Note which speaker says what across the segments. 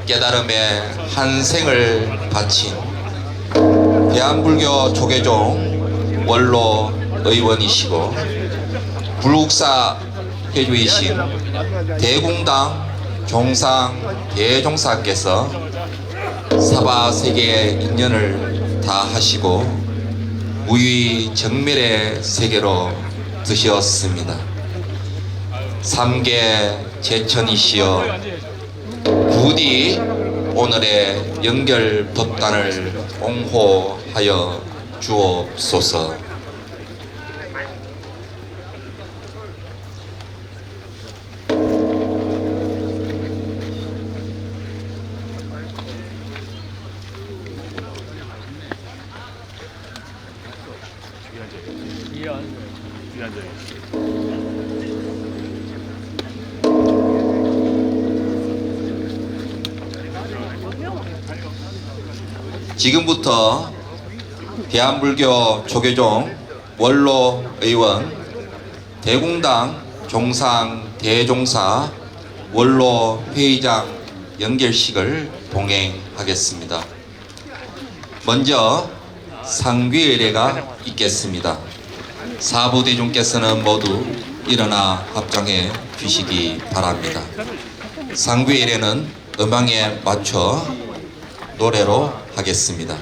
Speaker 1: 깨달음에 한 생을 바친 대한불교 조계종 원로 의원이시고 불국사 회주이신 대공당 종상 대종사께서 사바세계의 인연을 다 하시고 무의 정멸의 세계로 드셨습니다. 삼계 제천이시여 부디 오늘의 연결 법단을 옹호하여 주옵소서. 지금부터 대한불교 조계종 원로 의원 대공당 종상 대종사 원로 회의장 연결식을 동행하겠습니다. 먼저 상귀의례가 있겠습니다. 사부대중께서는 모두 일어나 합장해 주시기 바랍니다. 상귀의례는 음악에 맞춰 노래로 하겠습니다.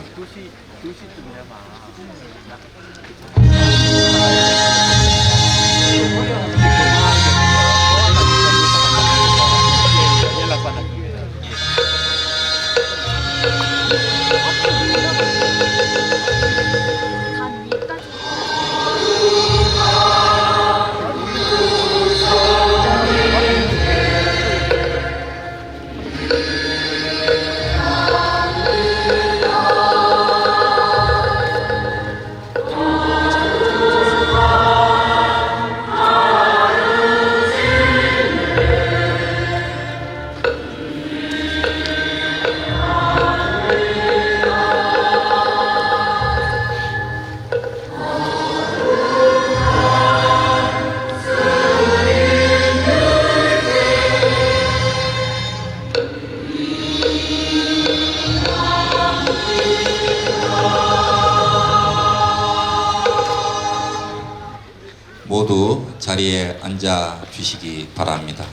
Speaker 1: 모두 자리에 앉아 주시기 바랍니다.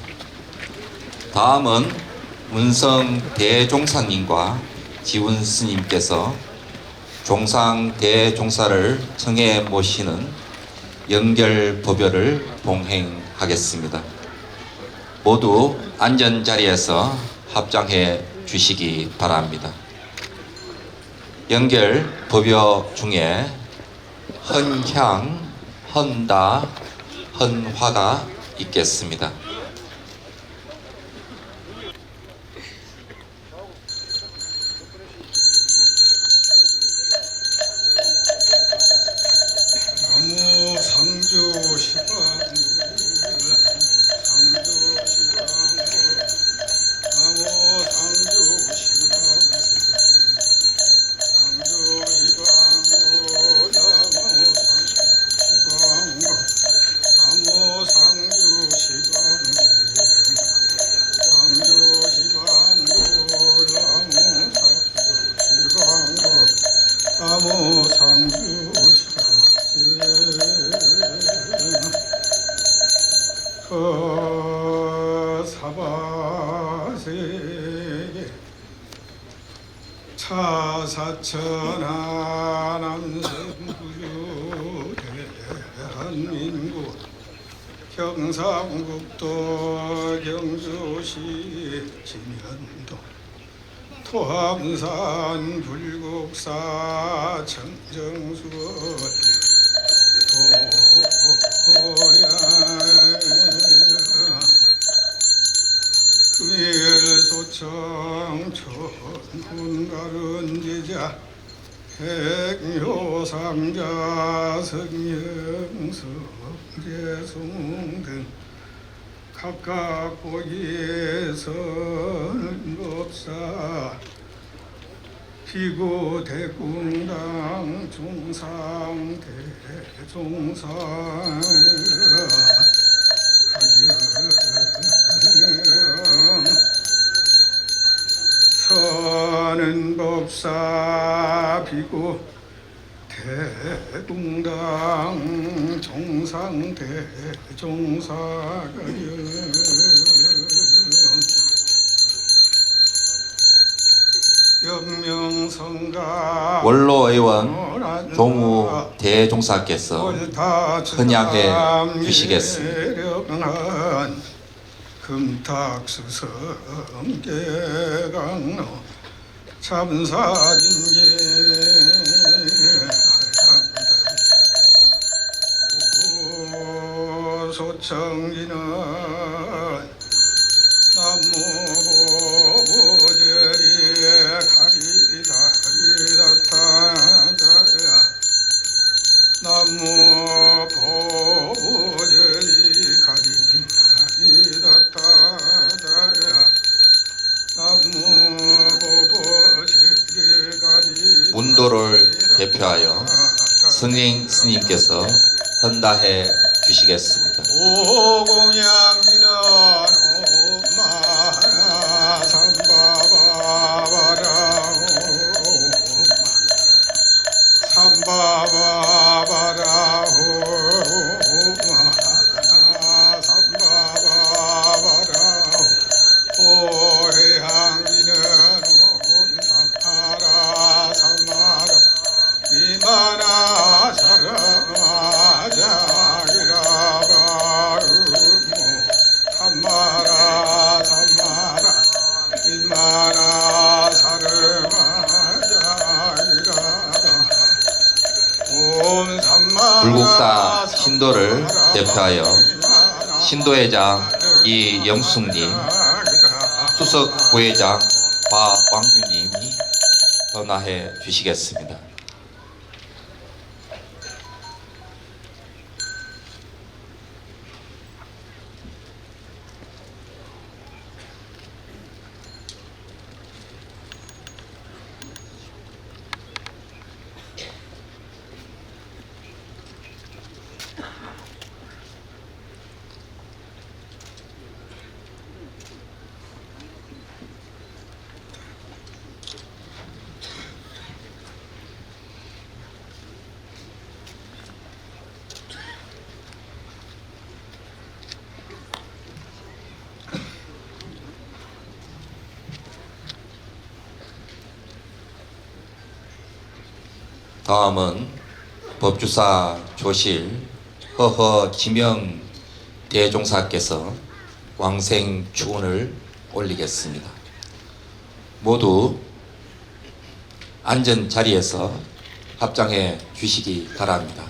Speaker 1: 다음은 문성 대종사님과 지훈 스님께서 종상 대종사를 청해 모시는 연결법요를 봉행하겠습니다. 모두 앉은 자리에서 합장해 주시기 바랍니다. 연결법요 중에 헌향, 헌다, 헌화가 있겠습니다.
Speaker 2: 나무 상조 시방 상조 시방 나무 상조 시방 상조 시방 나무 상조 시방 상조 시방 나무 상조 시방 사바세계 차사천하 남성구주 대한민국 경상북도 경주시 진현도 토함산 불국사 청정수 도량 금일소청 천훈가른제자 핵묘상자 성령성제송 등 각각 보기에서는 법사 피고 대공당 종상 대종사 하여 서는 법사 비고 대동당 정상 대종사가령 연명성가
Speaker 1: 원로의원 종우 대종사께서 헌양해 주시겠습니다.
Speaker 2: 금탁수성계강로 참사진예 소청기는 남무보제리 가리다리다타다야 남무보제리 가리다리다타다야 남무보제리 가리다리다타다야
Speaker 1: 문도를 대표하여 성행 스님께서 헌다해 주시겠습니다.
Speaker 2: 오공양미는 오마나 삼바바바라 삼바바바라 오마나 삼바바바라 오해양미는 삼마라 삼마라 이마나 사랑하자기라바르모 삼마라 삼마라 이마나 사랑하자기라바 옴 삼마라
Speaker 1: 불국사 신도를 대표하여 신도회장 이영숙님, 수석 부회장 박광규님이 헌화해 주시겠습니다. 다음은 법주사 조실 허허 지명 대종사께서 왕생 축원을 올리겠습니다. 모두 앉은 자리에서 합장해 주시기 바랍니다.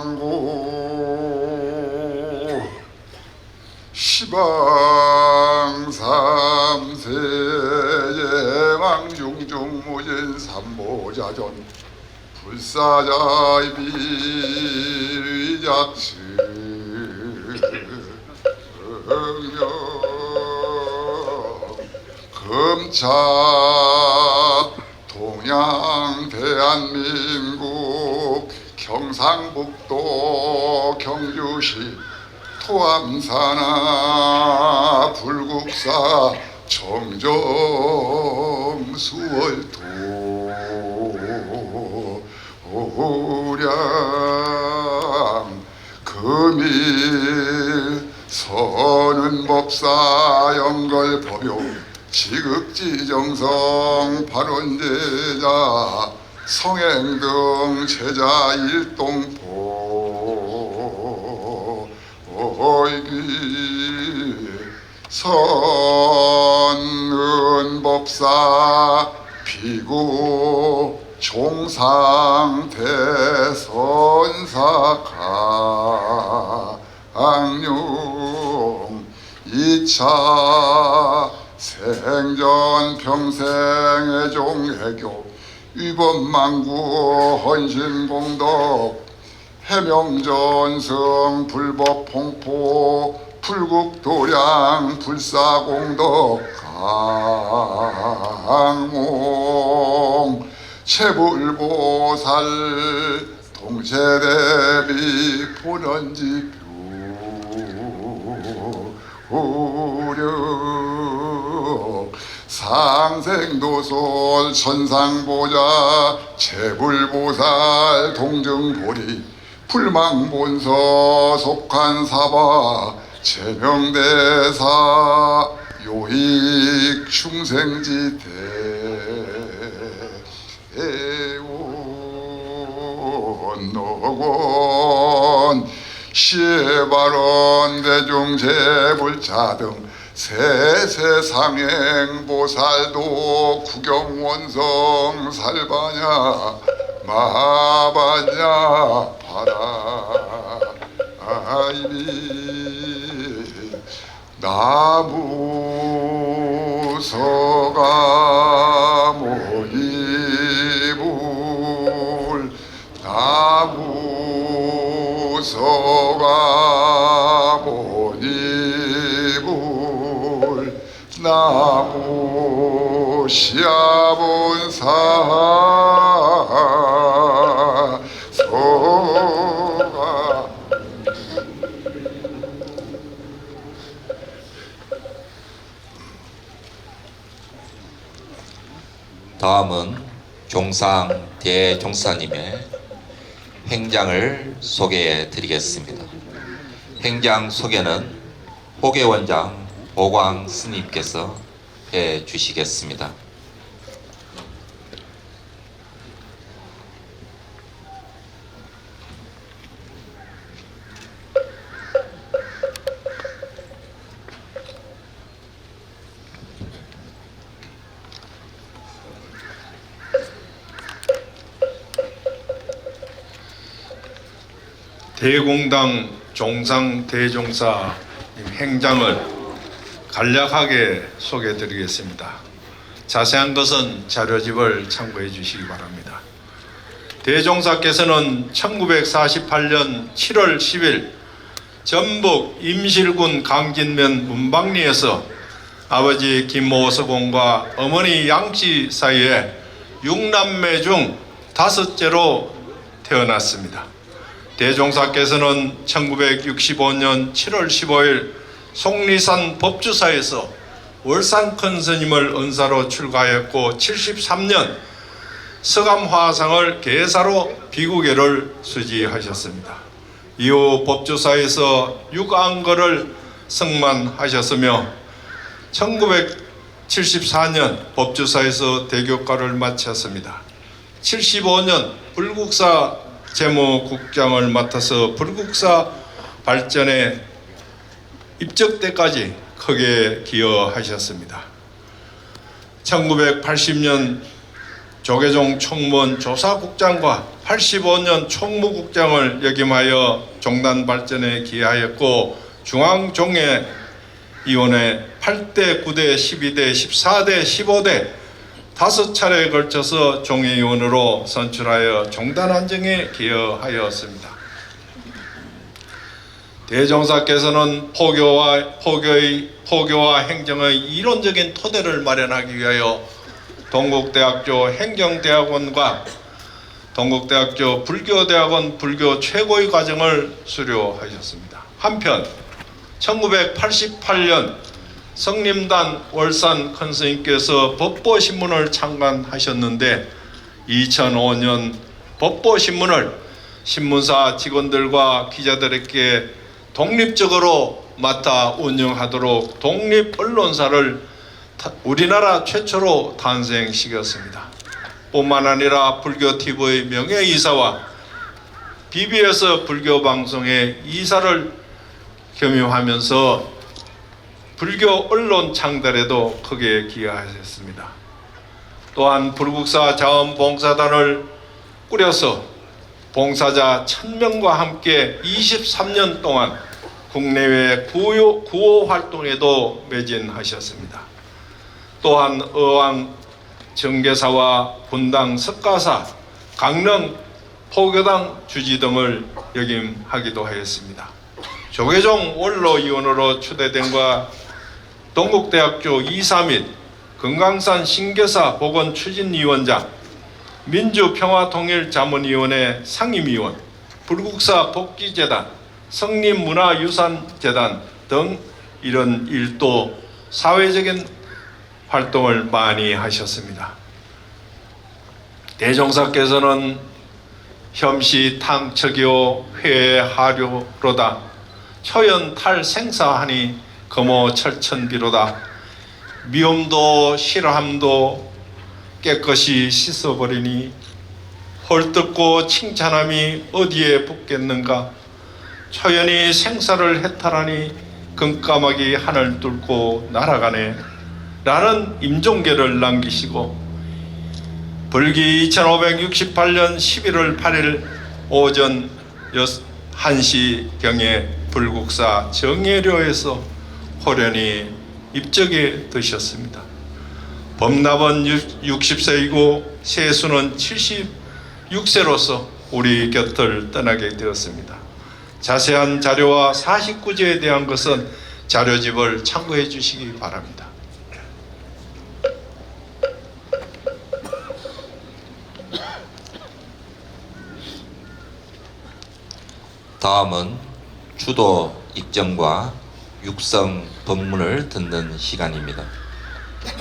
Speaker 2: 항고 시방 삼세제 왕중중무진 삼보자전 불사자의 비위작스 금차 동양 대한민국 경상북도 경주시 토암산하 불국사 정정 수월도 오량 금일 서는 법사 연걸 법요 지극지정성 발원제자 성행 등 제자 일동보 오이기 선은 법사 비구 종상 대선사 강용 2차 생전 평생의 종애교 위법망구 헌신공덕 해명전승 불법폭포 불국도량 불사공덕 강몽 체불보살 동체대비 본원지표 우력 상생도솔 천상보자 체불보살 동정보리 불망본서 속한사바 제명대사 요익 충생지대 애원노건 시발원 대중제불자 등 세세상행보살도 구경원성 살바냐 마바냐 바라이비 나무서가 모이불 나무서가 모이불 나무 시아본사 서가
Speaker 1: 다음은 종상 대종사님의 행장을 소개해 드리겠습니다. 행장 소개는 호계원장 보광 스님께서 해 주시겠습니다.
Speaker 3: 대공당 종상 대종사 행장을 간략하게 소개해 드리겠습니다. 자세한 것은 자료집을 참고해 주시기 바랍니다. 대종사께서는 1948년 7월 10일 전북 임실군 강진면 문방리에서 아버지 김모서공과 어머니 양씨 사이에 6남매 중 5째로 태어났습니다. 대종사께서는 1965년 7월 15일 속리산 법주사에서 월산 큰 스님을 은사로 출가하였고 73년 서감화상을 계사로 비구계를 수지하셨습니다. 이후 법주사에서 육안거를 승만하셨으며 1974년 법주사에서 대교과를 마쳤습니다. 75년 불국사 재무국장을 맡아서 불국사 발전에 입적 때까지 크게 기여하셨습니다. 1980년 조계종 총무원 조사국장과 85년 총무국장을 역임하여 종단 발전에 기여하였고 중앙종회위원회 8대, 9대, 12대, 14대, 15대 5차례에 걸쳐서 종회위원으로 선출하여 종단 안정에 기여하였습니다. 대종사께서는 포교와 행정의 이론적인 토대를 마련하기 위하여 동국대학교 행정대학원과 동국대학교 불교대학원 불교 최고위 과정을 수료하셨습니다. 한편 1988년 성림단 월산 큰 스님께서 법보신문을 창간하셨는데 2005년 법보신문을 신문사 직원들과 기자들에게 독립적으로 맡아 운영하도록 독립언론사를 우리나라 최초로 탄생시켰습니다. 뿐만 아니라 불교TV의 명예이사와 BBS 불교방송의 이사를 겸임하면서 불교 언론 창달에도 크게 기여하셨습니다. 또한 불국사 자원봉사단을 꾸려서 봉사자 1000명과 함께 23년 동안 국내외 구호 활동에도 매진하셨습니다. 또한 의왕 정계사와 분당 석가사, 강릉 포교당 주지 등을 역임하기도 하였습니다. 조계종 원로위원으로 추대된과 동국대학교 이사 및 금강산 신교사 보건추진위원장, 민주평화통일자문위원회 상임위원, 불국사 복지재단, 성림문화유산재단 등 이런 일도 사회적인 활동을 많이 하셨습니다. 대종사께서는 혐시 탕척이요 회하료로다 초연 탈생사하니 금호 철천비로다 미움도 싫어함도 깨끗이 씻어버리니 헐뜯고 칭찬함이 어디에 붙겠는가 초연이 생사를 해탈하니 금까마귀 하늘 뚫고 날아가네 라는 임종계를 남기시고 불기 2568년 11월 8일 오전 1시경에 불국사 정예료에서 호련히 입적에 드셨습니다. 범납은 60세이고 세수는 76세로서 우리 곁을 떠나게 되었습니다. 자세한 자료와 49제에 대한 것은 자료집을 참고해 주시기 바랍니다.
Speaker 1: 다음은 추도 입정과 육성 법문을 듣는 시간입니다.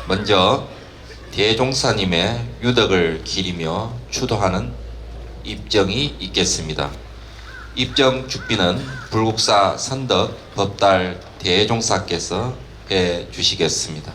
Speaker 1: 먼저 대종사님의 유덕을 기리며 추도하는 입정이 있겠습니다. 입정 축비는 불국사 선덕 법달 대종사께서 해 주시겠습니다.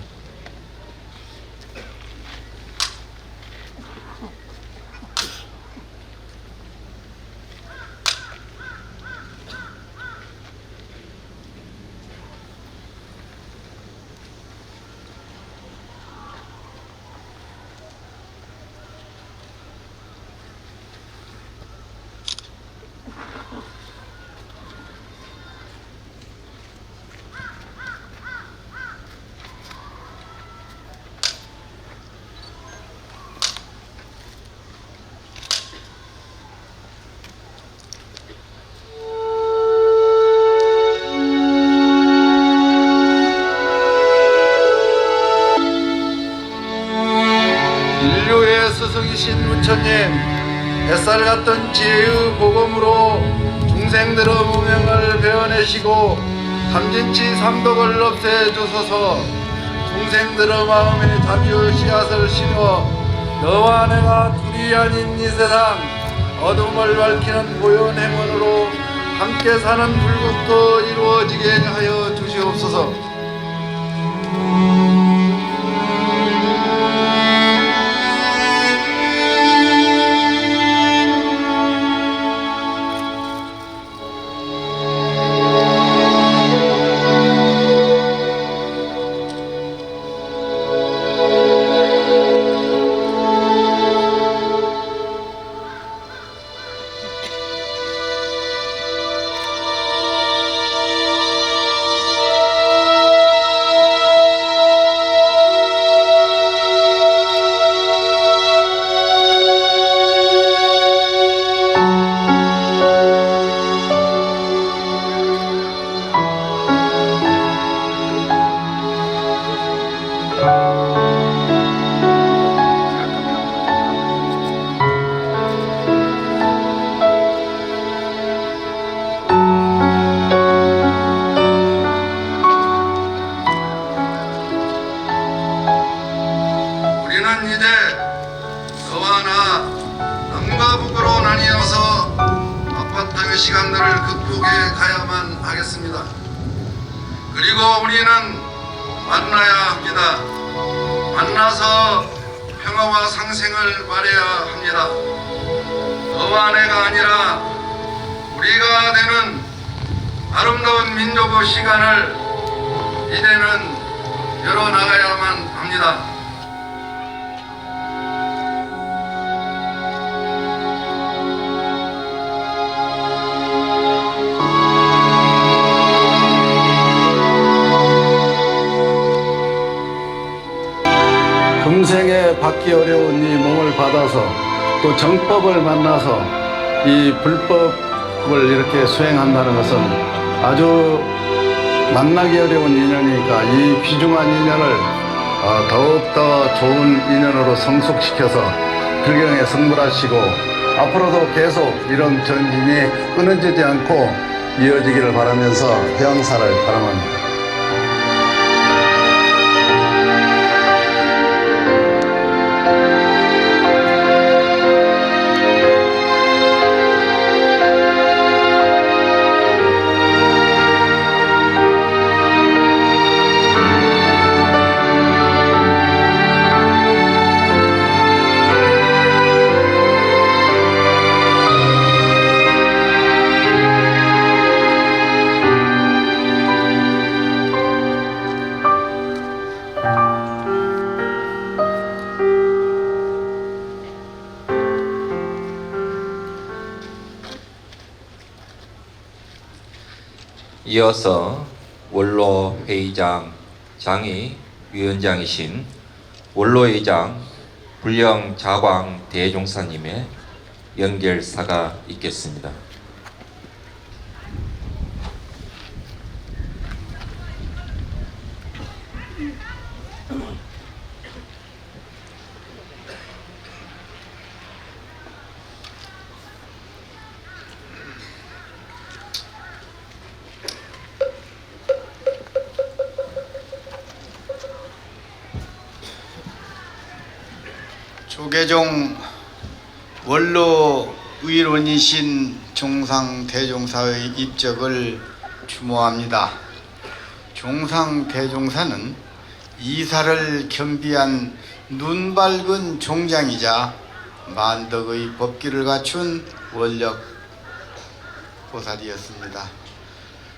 Speaker 4: 인류의 스승이신 부처님, 햇살 같던 지혜의 복음으로 중생들의 무명을 베어내시고 삼진치 삼독을 없애주소서. 중생들의 마음에 자비의 씨앗을 심어 너와 내가 둘이 아닌 이 세상 어둠을 밝히는 보현 행운으로 함께 사는 불국도 이루어지게 하여 주시옵소서. 우리는 이제 너와 나 남과 북으로 나뉘어서 아파트의 시간들을 극복해 가야만 하겠습니다. 그리고 우리는 만나야 합니다. 만나서 평화와 상생을 말해야 합니다. 너와 내가 아니라 우리가 되는 아름다운 민족의 시간을 이제는 열어나가야만 합니다. 금생에
Speaker 5: 받기 어려운 이 몸을 받아서 또 정법을 만나서 이 불법을 이렇게 수행한다는 것은 아주 만나기 어려운 인연이니까 이 귀중한 인연을 더욱더 좋은 인연으로 성숙시켜서 불경에 성불하시고 앞으로도 계속 이런 전진이 끊어지지 않고 이어지기를 바라면서 해양사를 바람합니다.
Speaker 1: 이어서 원로 회의장 장이 위원장이신 원로회장 불령 자광 대종사님의 연결사가 있겠습니다.
Speaker 6: 조계종 원로 의론이신 종상 대종사의 입적을 추모합니다. 종상 대종사는 이사를 겸비한 눈 밝은 종장이자 만덕의 법기를 갖춘 원력 보살이었습니다.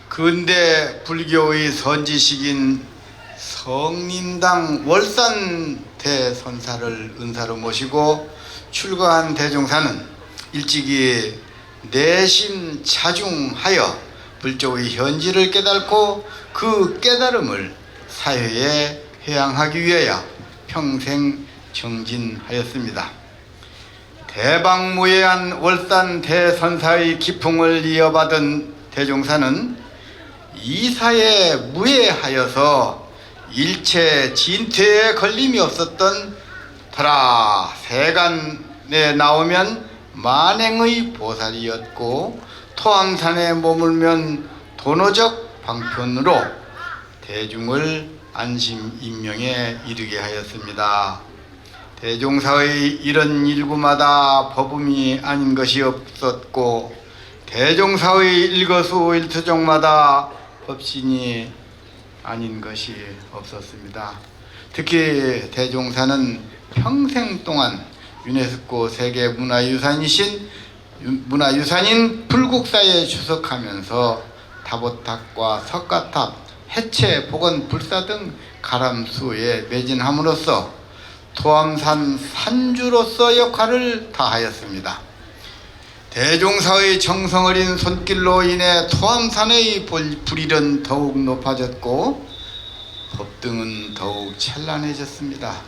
Speaker 6: 근대 불교의 선지식인 성림당 월산 대선사를 은사로 모시고 출가한 대종사는 일찍이 내심 자중하여 불조의 현지를 깨닫고 그 깨달음을 사회에 회양하기 위하여 평생 정진하였습니다. 대방무예한 월산 대선사의 기풍을 이어받은 대종사는 이사에 무예하여서 일체 진퇴에 걸림이 없었던 터라 세간에 나오면 만행의 보살이었고 토암산에 머물면 도노적 방편으로 대중을 안심인명에 이르게 하였습니다. 대종사의 이런 일구마다 법음이 아닌 것이 없었고 대종사의 일거수일투족마다 법신이 아닌 것이 없었습니다. 특히 대종사는 평생 동안 유네스코 세계문화유산이신 문화유산인 불국사에 주석하면서 다보탑과 석가탑, 해체, 복원, 불사 등 가람수에 매진함으로써 토암산 산주로서 역할을 다하였습니다. 대종사의 정성어린 손길로 인해 토암산의 불일은 더욱 높아졌고 법등은 더욱 찬란해졌습니다.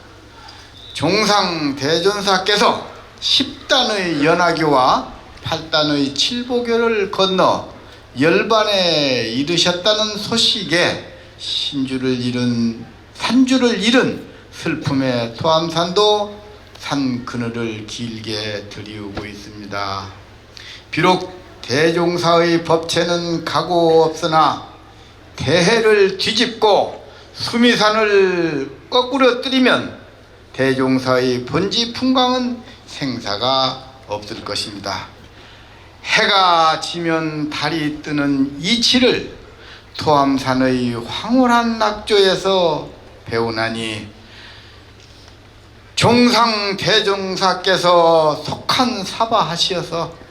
Speaker 6: 종상 대전사께서 10단의 연화교와 8단의 칠보교를 건너 열반에 이르셨다는 소식에 산주를 잃은 슬픔의 토암산도 산 그늘을 길게 들이우고 있습니다. 비록 대종사의 법체는 가고 없으나 대해를 뒤집고 수미산을 거꾸로 뜨리면 대종사의 본지 풍광은 생사가 없을 것입니다. 해가 지면 달이 뜨는 이치를 토암산의 황홀한 낙조에서 배우나니 종상 대종사께서 속한 사바하시어서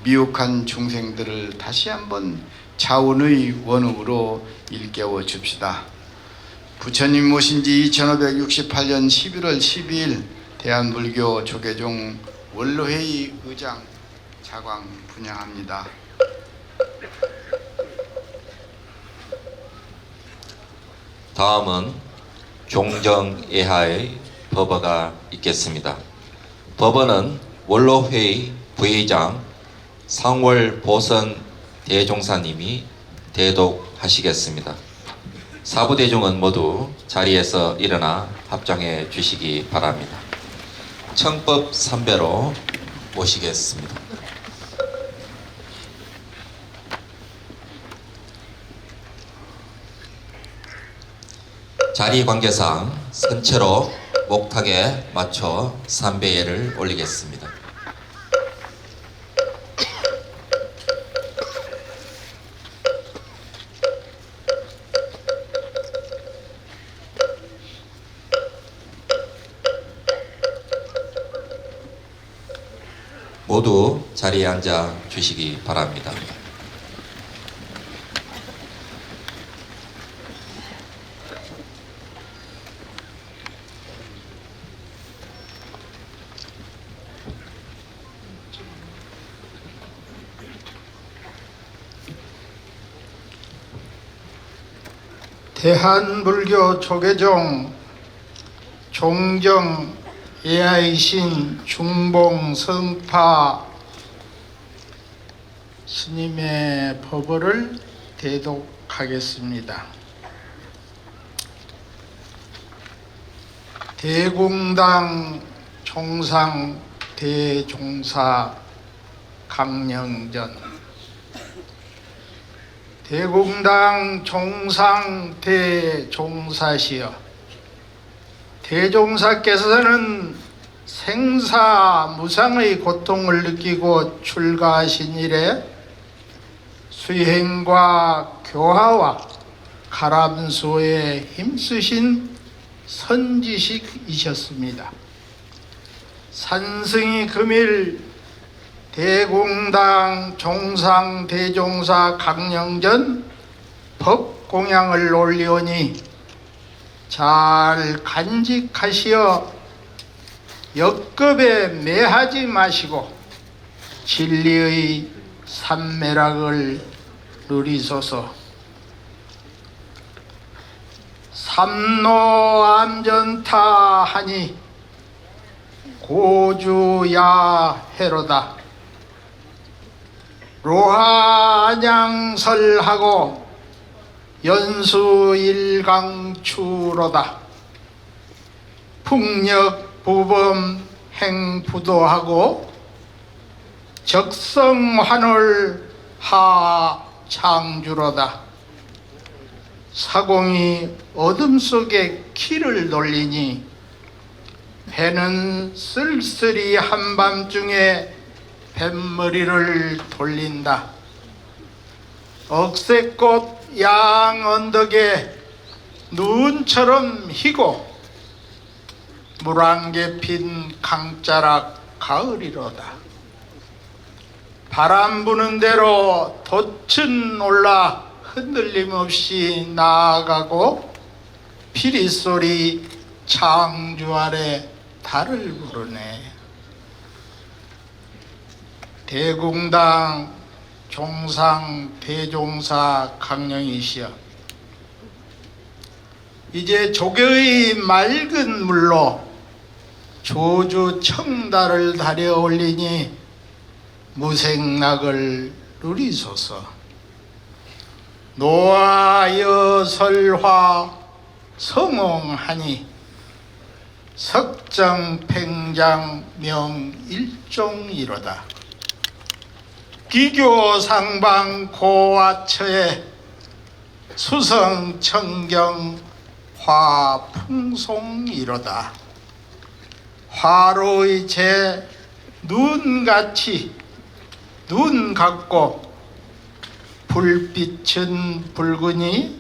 Speaker 6: 미혹한 중생들을 다시 한번 자원의 원음으로 일깨워 줍시다. 부처님 모신 지 2568년 11월 12일 대한불교 조계종 원로회의 의장 자광 분양합니다.
Speaker 1: 다음은 종정예하의 법어가 있겠습니다. 법어는 원로회의 부회장 상월 보선 대종사님이 대독하시겠습니다. 사부대중은 모두 자리에서 일어나 합장해 주시기 바랍니다. 청법 3배로 모시겠습니다. 자리 관계상 선체로 목탁에 맞춰 삼배예를 올리겠습니다. 모두 자리에 앉아 주시기 바랍니다.
Speaker 7: 대한불교 조계종 종정 예하이신 중봉 성파 스님의 법어를 대독하겠습니다. 대공당 총상 대종사 강령전 대공당 종상 대종사시여, 대종사께서는 생사무상의 고통을 느끼고 출가하신 이래 수행과 교화와 가람수에 힘쓰신 선지식이셨습니다. 산승이 금일 대공당 종상 대종사 강령전 법공양을 올리오니 잘 간직하시어 역급에 매하지 마시고 진리의 삼매락을 누리소서. 삼노암전타 하니 고주야해로다. 로하안양설하고 연수일강추로다. 풍력부범 행부도하고 적성환월 하창주로다. 사공이 어둠 속에 키를 돌리니 배는 쓸쓸히 한밤중에 뱃머리를 돌린다. 억새꽃 양 언덕에 눈처럼 희고 물안개 핀 강자락 가을이로다. 바람 부는 대로 돛은 올라 흔들림 없이 나아가고 피리소리 창주 아래 달을 부르네. 대공당 종상 대종사 강령이시여, 이제 조계의 맑은 물로 조주 청달을 달여 올리니 무생락을 누리소서. 노아여설화 성옹하니 석정팽장 명일종이로다. 기교상방 고아처에 수성청경 화풍송이로다. 화로의 제 눈같이 눈 같고 불빛은 붉으니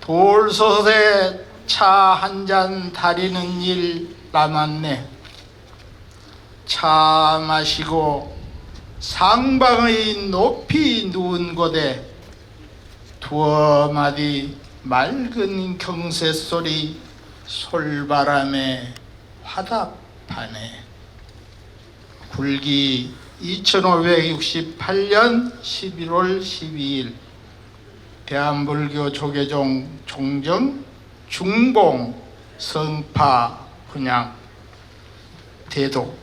Speaker 7: 돌솥에 차 한 잔 다리는 일 남았네. 차 마시고 상방의 높이 누운 곳에 두어 마디 맑은 경새소리 솔바람에 화답하네. 굴기 2568년 11월 12일 대한불교 조계종 종정 중봉 성파 그냥 대도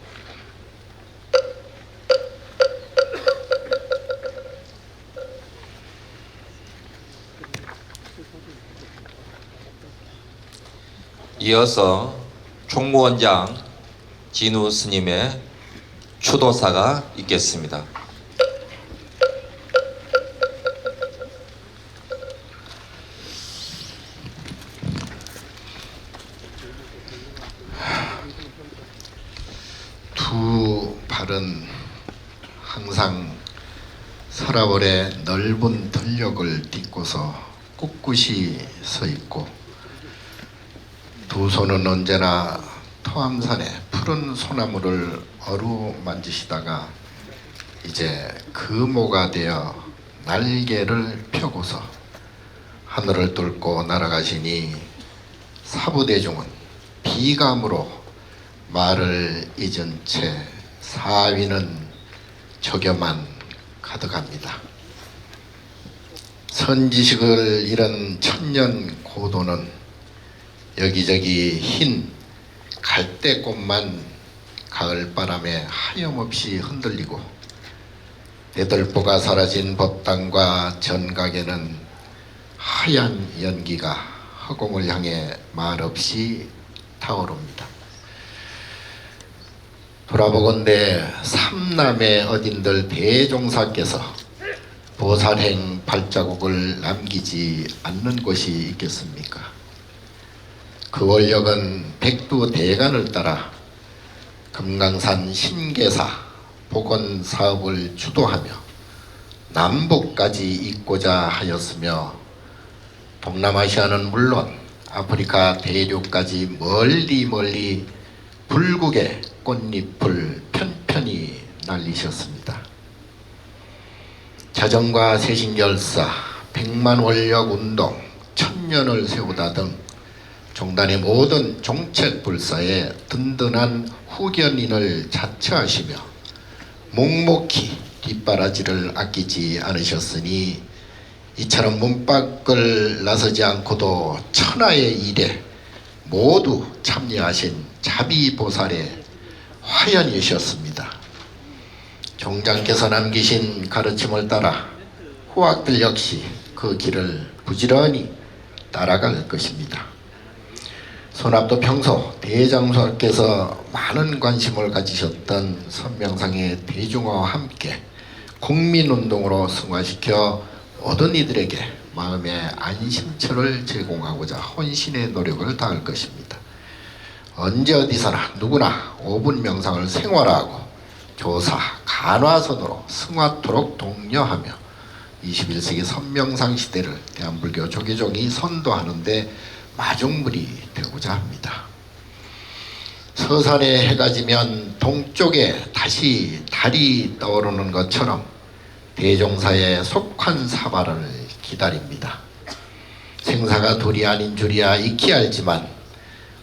Speaker 1: 이어서 총무원장 진우 스님의 추도사가 있겠습니다.
Speaker 6: 두 발은 항상 서라벌의 넓은 털력을 딛고서 꿋꿋이 서 있고, 두 손은 언제나 토암산의 푸른 소나무를 어루만지시다가 이제 금오가 되어 날개를 펴고서 하늘을 뚫고 날아가시니 사부대중은 비감으로 말을 잊은 채 사위는 저겨만 가득합니다. 선지식을 잃은 천년 고도는 여기저기 흰 갈대꽃만 가을바람에 하염없이 흔들리고, 대들보가 사라진 법당과 전각에는 하얀 연기가 허공을 향해 말없이 타오릅니다. 돌아보건대 삼남의 어딘들 대종사께서 보살행 발자국을 남기지 않는 곳이 있겠습니까? 그 원력은 백두대간을 따라 금강산 신계사 복원 사업을 주도하며 남북까지 잇고자 하였으며, 동남아시아는 물론 아프리카 대륙까지 멀리 불국의 꽃잎을 편편히 날리셨습니다. 자정과 세신결사, 백만원력운동, 천년을 세우다 등 종단의 모든 종책불사에 든든한 후견인을 자처하시며 묵묵히 뒷바라지를 아끼지 않으셨으니, 이처럼 문 밖을 나서지 않고도 천하의 일에 모두 참여하신 자비보살의 화연이셨습니다. 종장께서 남기신 가르침을 따라 후학들 역시 그 길을 부지런히 따라갈 것입니다. 손앞도 평소 대장수께서 많은 관심을 가지셨던 선명상의 대중화와 함께 국민운동으로 승화시켜 모든 이들에게 마음의 안심처를 제공하고자 혼신의 노력을 다할 것입니다. 언제 어디서나 누구나 5분 명상을 생활화하고 조사, 간화선으로 승화토록 독려하며 21세기 선명상 시대를 대한불교 조계종이 선도하는데 마중물이 되고자 합니다. 서산에 해가 지면 동쪽에 다시 달이 떠오르는 것처럼 대종사의 속한 사발을 기다립니다. 생사가 둘이 아닌 줄이야 익히 알지만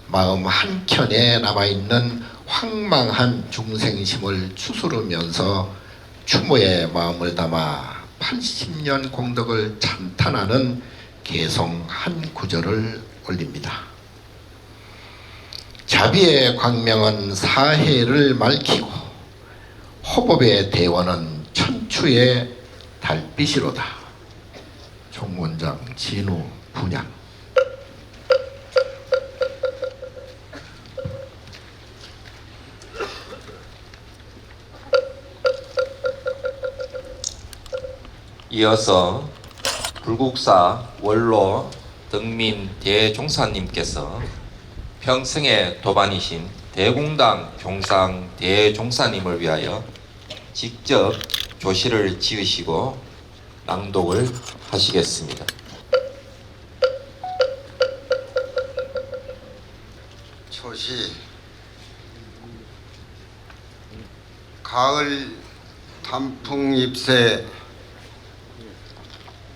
Speaker 6: 마음 한켠에 남아있는 황망한 중생심을 추스르면서 추모의 마음을 담아 80년 공덕을 찬탄하는 개성 한 구절을 올립니다. 자비의 광명은 사해를 밝히고 호법의 대원은 천추의 달빛이로다. 총무원장 진우 분양.
Speaker 1: 이어서 불국사 원로 덕민 대종사님께서 평생의 도반이신 대공당 종상 대종사님을 위하여 직접 조시를 지으시고 낭독을 하시겠습니다.
Speaker 8: 조시. 가을 단풍 잎새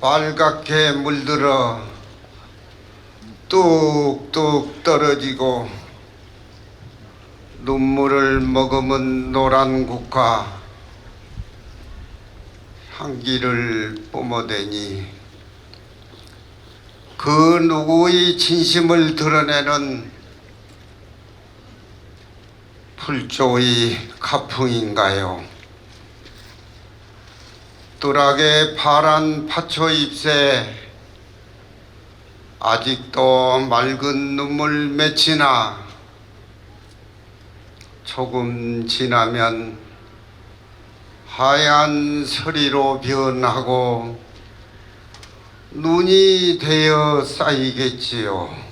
Speaker 8: 빨갛게 물들어 뚝뚝 떨어지고 눈물을 머금은 노란 국화 향기를 뿜어대니 그 누구의 진심을 드러내는 불조의 가풍인가요? 뜰하게 파란 파초 잎새 아직도 맑은 눈물 맺히나 조금 지나면 하얀 서리로 변하고 눈이 되어 쌓이겠지요.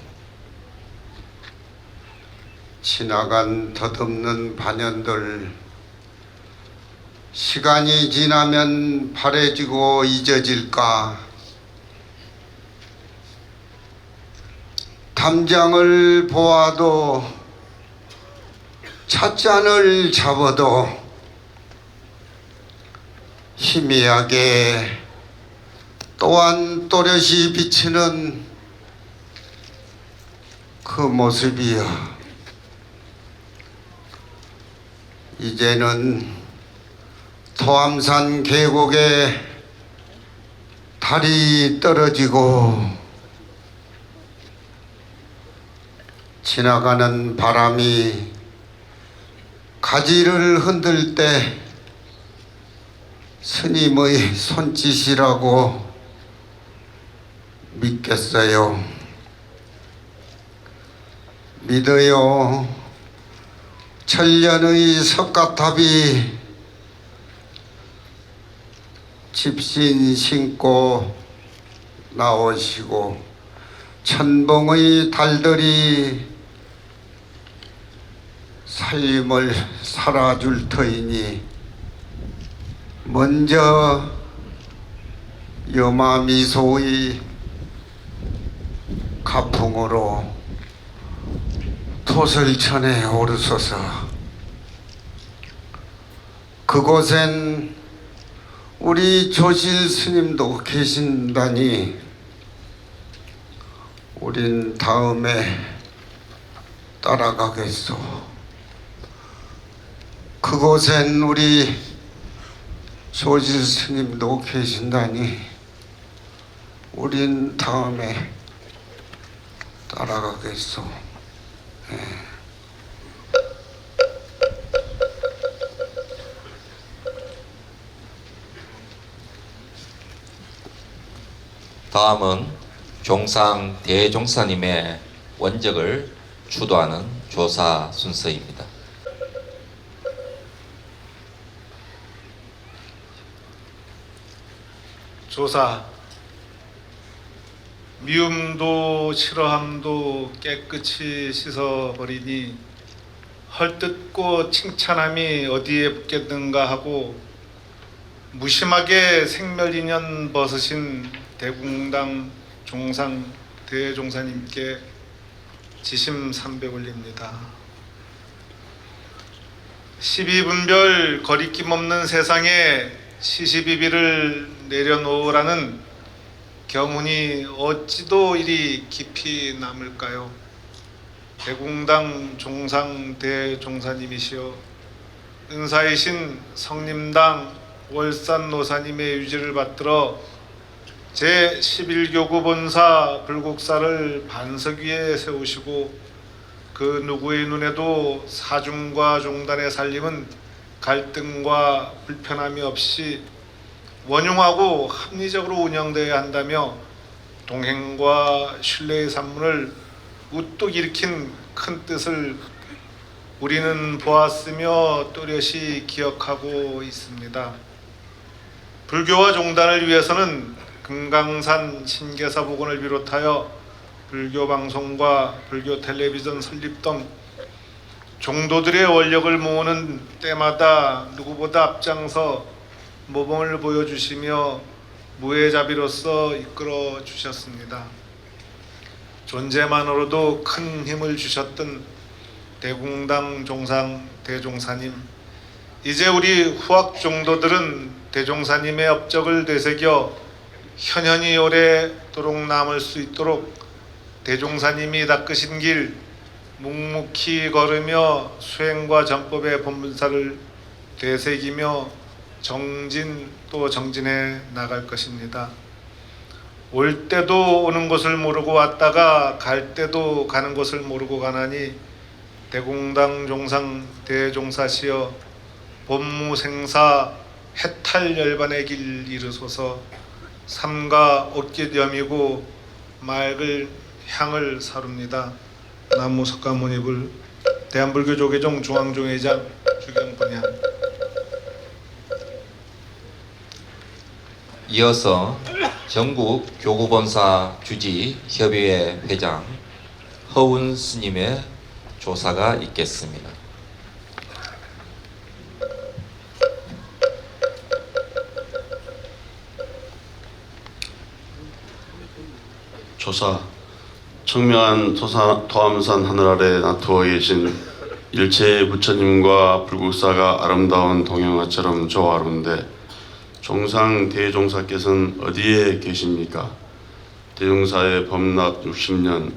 Speaker 8: 지나간 덧없는 반년들, 시간이 지나면 바래지고 잊어질까? 담장을 보아도 찻잔을 잡아도 희미하게 또한 또렷이 비치는 그 모습이여. 이제는 토암산 계곡에 달이 떨어지고 지나가는 바람이 가지를 흔들 때 스님의 손짓이라고 믿겠어요. 믿어요. 천년의 석가탑이 집신 신고 나오시고 천봉의 달들이 삶을 살아줄 터이니 먼저 여마미소의 가풍으로 토설천에 오르소서. 그곳엔 우리 조실 스님도 계신다니 우린 다음에 따라가겠소. 그곳엔 우리 조실 스님도 계신다니 우린 다음에 따라가겠소.
Speaker 1: 다음은 종상 대종사님의 원적을 추도하는 조사 순서입니다.
Speaker 9: 조사. 미움도 싫어함도 깨끗이 씻어버리니 헐뜯고 칭찬함이 어디에 붙겠는가 하고 무심하게 생멸인연 벗으신 대궁당 종상 대종사님께 지심 300 올립니다. 12분별 거리낌 없는 세상에 시시비비를 내려놓으라는 경훈이 어찌도 이리 깊이 남을까요? 대궁당 종상 대종사님이시여 은사이신 성림당 월산 노사님의 유지를 받들어 제11교구 본사 불국사를 반석 위에 세우시고 그 누구의 눈에도 사중과 종단의 살림은 갈등과 불편함이 없이 원용하고 합리적으로 운영되어야 한다며 동행과 신뢰의 산문을 우뚝 일으킨 큰 뜻을 우리는 보았으며 또렷이 기억하고 있습니다. 불교와 종단을 위해서는 금강산 신계사 복원을 비롯하여 불교 방송과 불교 텔레비전 설립 등 종도들의 원력을 모으는 때마다 누구보다 앞장서 모범을 보여주시며 무해자비로서 이끌어 주셨습니다. 존재만으로도 큰 힘을 주셨던 대궁당 종상 대종사님, 이제 우리 후학 종도들은 대종사님의 업적을 되새겨 현현이 오래도록 남을 수 있도록 대종사님이 닦으신 길 묵묵히 걸으며 수행과 전법의 본분사를 되새기며 정진 또 정진해 나갈 것입니다. 올 때도 오는 곳을 모르고 왔다가 갈 때도 가는 곳을 모르고 가나니 대공당 종상 대종사시여 법무생사 해탈 열반의 길 이르소서. 삼가 옷깃 여미고 맑을 향을 사룹니다. 나무 석가모니불 대한불교 조계종 중앙종회장 주경분양.
Speaker 1: 이어서 전국 교구본사 주지 협의회 회장 허운 스님의 조사가 있겠습니다.
Speaker 10: 조사. 청명한 도암산 하늘 아래 나투어 계신 일체의 부처님과 불국사가 아름다운 동영화처럼 조화로운데 종상 대종사께서는 어디에 계십니까? 대종사의 법락 60년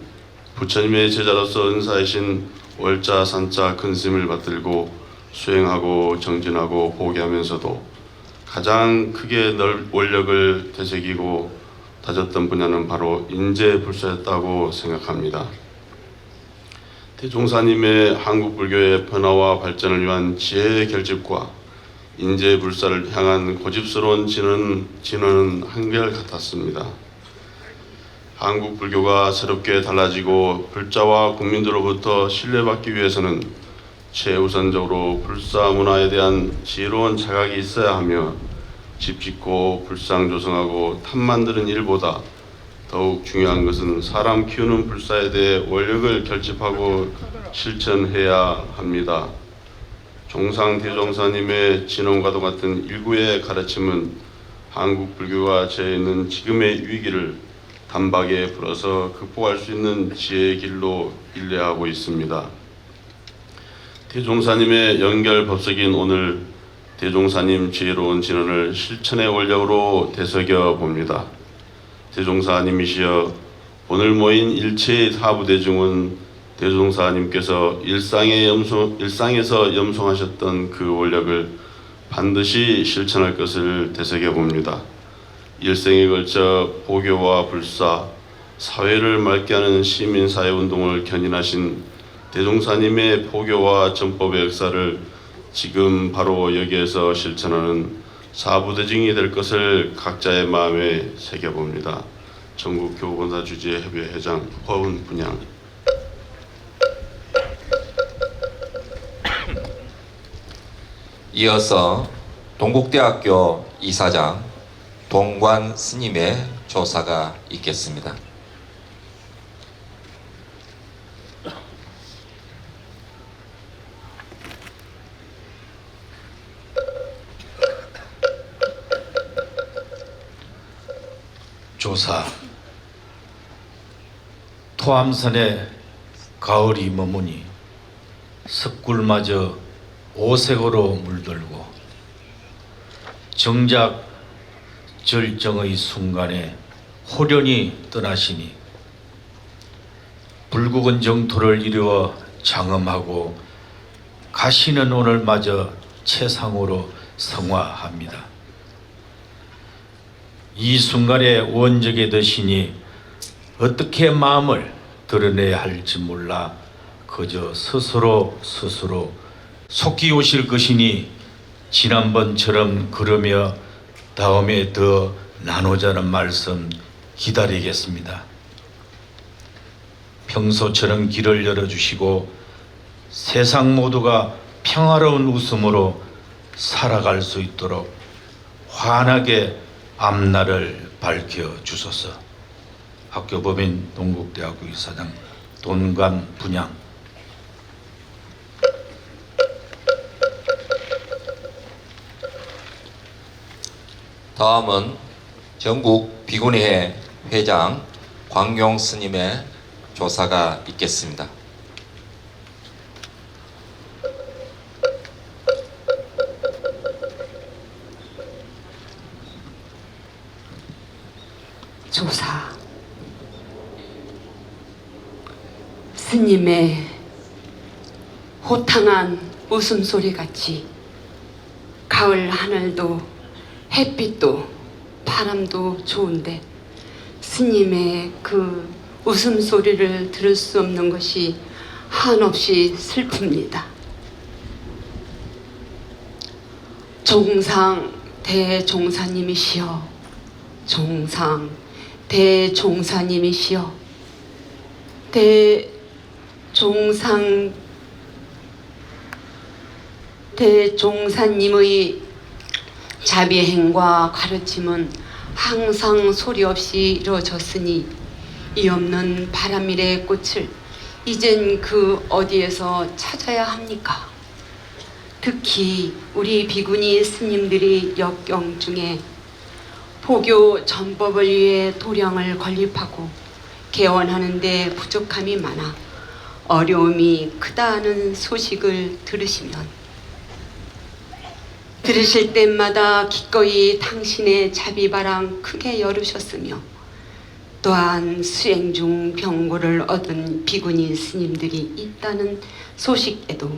Speaker 10: 부처님의 제자로서 은사이신 월자 산자 근심을 받들고 수행하고 정진하고 보게하면서도 가장 크게 원력을 되새기고 다졌던 분야는 바로 인재불사였다고 생각합니다. 대종사님의 한국 불교의 변화와 발전을 위한 지혜의 결집과 인재불사를 향한 고집스러운 진언은 한결같았습니다. 한국 불교가 새롭게 달라지고 불자와 국민들로부터 신뢰받기 위해서는 최우선적으로 불사 문화에 대한 지혜로운 자각이 있어야 하며 집 짓고 불상 조성하고 탑 만드는 일보다 더욱 중요한 것은 사람 키우는 불사에 대해 원력을 결집하고 실천해야 합니다. 종상 대종사님의 진언과도 같은 일구의 가르침은 한국 불교가 처해 있는 지금의 위기를 단박에 불어서 극복할 수 있는 지혜의 길로 인례하고 있습니다. 대종사님의 연결 법석인 오늘 대종사님 지혜로운 진언을 실천의 원력으로 되새겨 봅니다. 대종사님이시여 오늘 모인 일체의 사부대중은 대종사님께서 일상에서 염송하셨던 그 원력을 반드시 실천할 것을 되새겨 봅니다. 일생에 걸쳐 보교와 불사, 사회를 맑게 하는 시민사회운동을 견인하신 대종사님의 포교와 전법의 역사를 지금 바로 여기에서 실천하는 사부대중이 될 것을 각자의 마음에 새겨봅니다. 전국 교구본사 주지회 협의회 회장 허운 분양.
Speaker 1: 이어서 동국대학교 이사장 동관 스님의 조사가 있겠습니다.
Speaker 11: 조사. 토암산에 가을이 머무니 습굴마저 오색으로 물들고 정작 절정의 순간에 호련히 떠나시니 불국은 정토를 이루어 장엄하고 가시는 오늘마저 최상으로 성화합니다. 이 순간에 원적에 드시니 어떻게 마음을 드러내야 할지 몰라 그저 스스로 속기 오실 것이니 지난번처럼 그러며 다음에 더 나누자는 말씀 기다리겠습니다. 평소처럼 길을 열어주시고 세상 모두가 평화로운 웃음으로 살아갈 수 있도록 환하게 앞날을 밝혀주소서. 학교법인 동국대학교 이사장 돈관 분양.
Speaker 1: 다음은 전국 비구니회 회장 광용 스님의 조사가 있겠습니다.
Speaker 12: 조사. 스님의 호탕한 웃음소리 같이 가을 하늘도 햇빛도 바람도 좋은데 스님의 그 웃음소리를 들을 수 없는 것이 한없이 슬픕니다. 종상 대종사님이시여, 종상 대종사님이시여, 대종사님의 자비행과 가르침은 항상 소리 없이 이루어졌으니 이 없는 바람일의 꽃을 이젠 그 어디에서 찾아야 합니까? 특히 우리 비구니 스님들이 역경 중에 포교 전법을 위해 도량을 건립하고 개원하는 데 부족함이 많아 어려움이 크다는 소식을 들으실 때마다 기꺼이 당신의 자비바람 크게 열으셨으며 또한 수행 중 병고를 얻은 비구니 스님들이 있다는 소식에도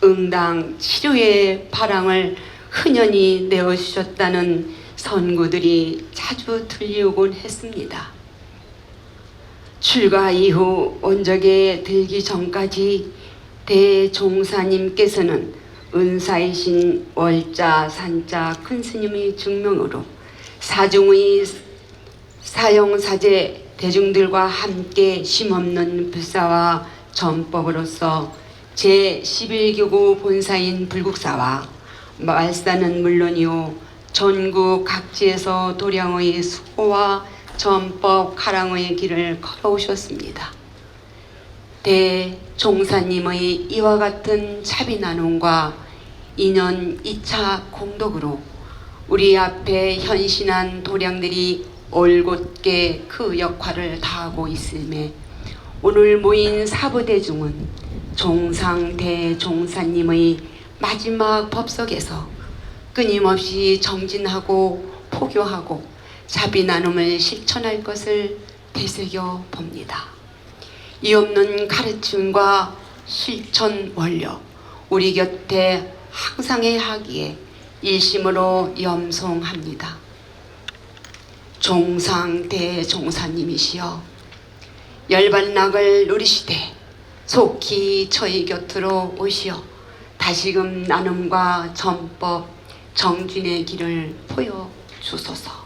Speaker 12: 응당 치료의 바람을 흔연히 내어주셨다는 선구들이 자주 들려오곤 했습니다. 출가 이후 원적에 들기 전까지 대종사님께서는 은사이신 월자 산자 큰 스님의 증명으로 사중의 사형사제 대중들과 함께 쉼없는 불사와 전법으로서 제11교구 본사인 불국사와 말사는 물론이요 전국 각지에서 도량의 수호와 전법 가랑의 길을 걸어오셨습니다. 대종사님의 이와 같은 자비 나눔과 인연 2차 공덕으로 우리 앞에 현신한 도량들이 올곧게 그 역할을 다하고 있음에 오늘 모인 사부대중은 종상대종사님의 마지막 법석에서 끊임없이 정진하고 포교하고 자비 나눔을 실천할 것을 되새겨 봅니다. 이 없는 가르침과 실천 원력 우리 곁에 항상에 하기에 일심으로 염송합니다. 종상대종사님이시여 열반락을 누리시되 속히 저희 곁으로 오시어 다시금 나눔과 전법 정진의 길을 보여주소서.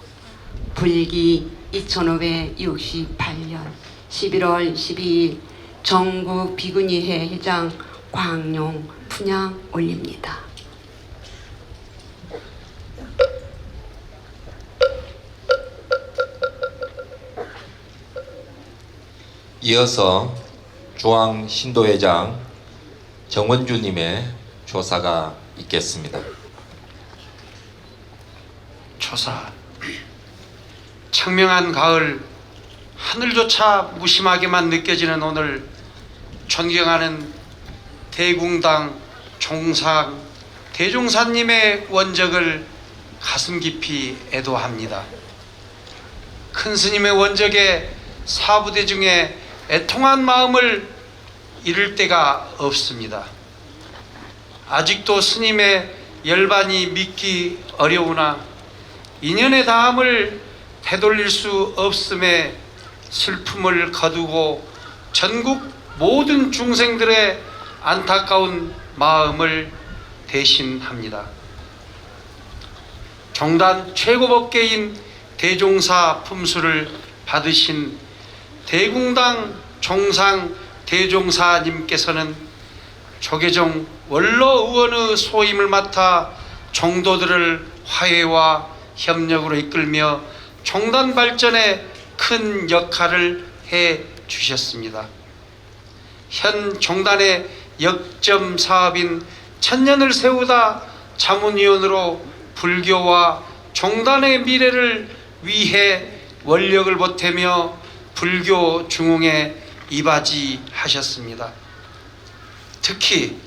Speaker 12: 불기 2568년 11월 12일 전국 비구니회 회장 광룡 분양 올립니다.
Speaker 1: 이어서 중앙신도회장 정원주님의 조사가 있겠습니다.
Speaker 13: 조사. 청명한 가을, 하늘조차 무심하게만 느껴지는 오늘 존경하는 대궁당 종상 대종사님의 원적을 가슴 깊이 애도합니다. 큰 스님의 원적에 사부대 중에 애통한 마음을 잃을 데가 없습니다. 아직도 스님의 열반이 믿기 어려우나 인연의 다함을 되돌릴 수 없음에 슬픔을 거두고 전국 모든 중생들의 안타까운 마음을 대신합니다. 종단 최고법계인 대종사 품수를 받으신 대궁당 종상 대종사님께서는 조계종 원로 의원의 소임을 맡아 종도들을 화해와 협력으로 이끌며 종단 발전에 큰 역할을 해 주셨습니다. 현 종단의 역점 사업인 천년을 세우다 자문위원으로 불교와 종단의 미래를 위해 원력을 보태며 불교 중흥에 이바지하셨습니다. 특히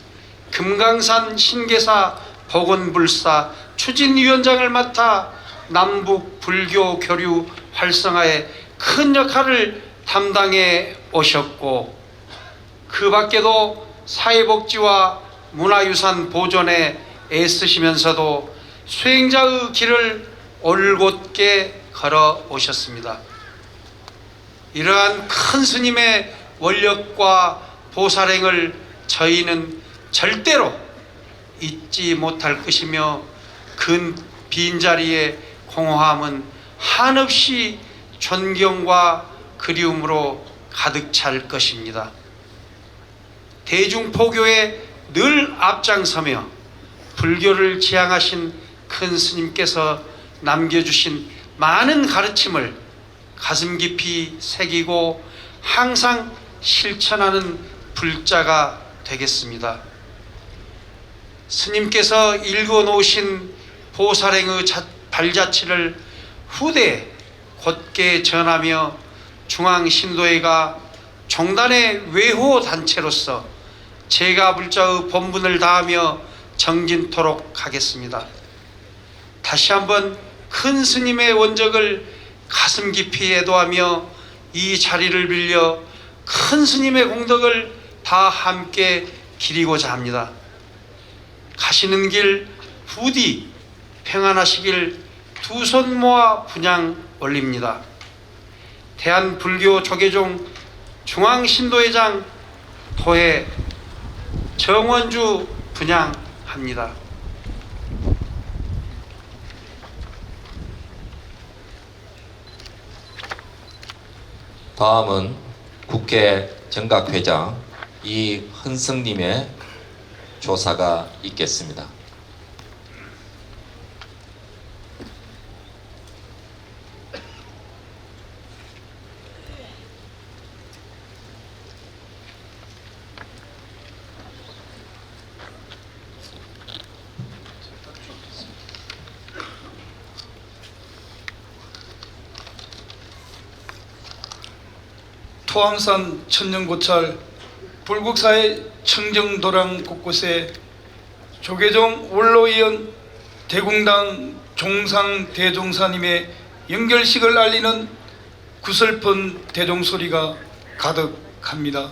Speaker 13: 금강산 신계사 보건불사 추진위원장을 맡아 남북 불교 교류 활성화에 큰 역할을 담당해 오셨고, 그 밖에도 사회복지와 문화유산 보존에 애쓰시면서도 수행자의 길을 올곧게 걸어 오셨습니다. 이러한 큰 스님의 원력과 보살행을 저희는 절대로 잊지 못할 것이며 그 빈자리의 공허함은 한없이 존경과 그리움으로 가득 찰 것입니다. 대중포교에 늘 앞장서며 불교를 지향하신 큰 스님께서 남겨주신 많은 가르침을 가슴 깊이 새기고 항상 실천하는 불자가 되겠습니다. 스님께서 읽어놓으신 보살행의 발자취를 후대에 곧게 전하며 중앙신도회가 종단의 외호 단체로서 제가 불자의 본분을 다하며 정진토록 하겠습니다. 다시 한번 큰 스님의 원적을 가슴 깊이 애도하며 이 자리를 빌려 큰 스님의 공덕을 다 함께 기리고자 합니다. 가시는 길 부디 평안하시길 두 손 모아 분양 올립니다. 대한불교 조계종 중앙신도회장 도회 정원주 분양합니다.
Speaker 1: 다음은 국회 정각회장 이흔승님의 조사가 있겠습니다.
Speaker 14: 토암산 천년고찰 불국사의 청정도랑 곳곳에 조계종 원로위원 대궁당 종상 대종사님의 연결식을 알리는 구슬픈 대종소리가 가득합니다.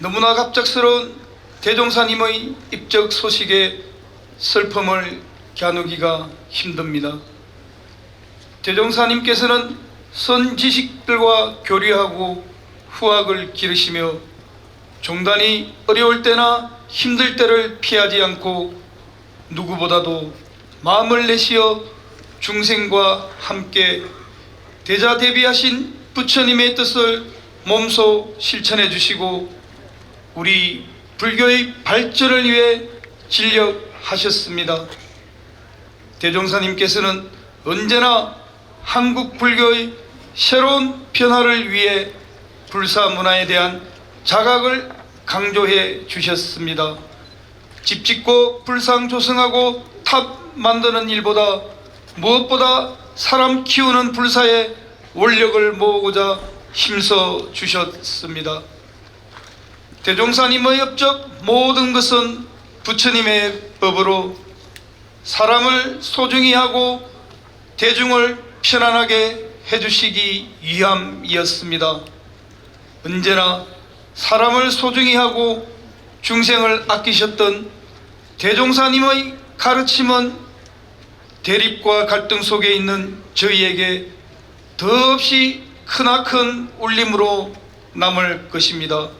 Speaker 14: 너무나 갑작스러운 대종사님의 입적 소식에 슬픔을 겨누기가 힘듭니다. 대종사님께서는 선지식들과 교류하고 후학을 기르시며 종단이 어려울 때나 힘들 때를 피하지 않고 누구보다도 마음을 내시어 중생과 함께 대자대비하신 부처님의 뜻을 몸소 실천해 주시고 우리 불교의 발전을 위해 진력하셨습니다. 대종사님께서는 언제나 한국 불교의 새로운 변화를 위해 불사 문화에 대한 자각을 강조해 주셨습니다. 집 짓고 불상 조성하고 탑 만드는 일보다 무엇보다 사람 키우는 불사에 원력을 모으고자 힘써 주셨습니다. 대종사님의 업적 모든 것은 부처님의 법으로 사람을 소중히 하고 대중을 편안하게 해주시기 위함이었습니다. 언제나 사람을 소중히 하고 중생을 아끼셨던 대종사님의 가르침은 대립과 갈등 속에 있는 저희에게 더없이 크나큰 울림으로 남을 것입니다.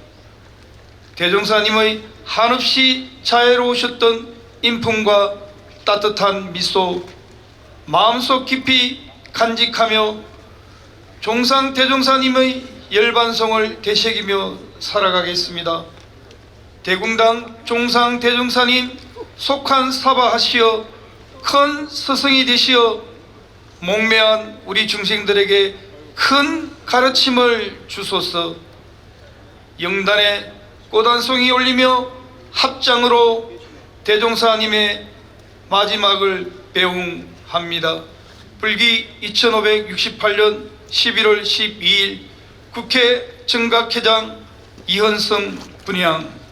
Speaker 14: 대종사님의 한없이 자애로우셨던 인품과 따뜻한 미소, 마음속 깊이 간직하며 종상 대종사님의 열반성을 되새기며 살아가겠습니다. 대궁당 종상 대종사님 속한 사바하시어 큰 스승이 되시어 목매한 우리 중생들에게 큰 가르침을 주소서. 영단에 꽃 한 송이 올리며 합장으로 대종사님의 마지막을 배웅합니다. 불기 2568년 11월 12일 국회 정각회장 이흔승 분양.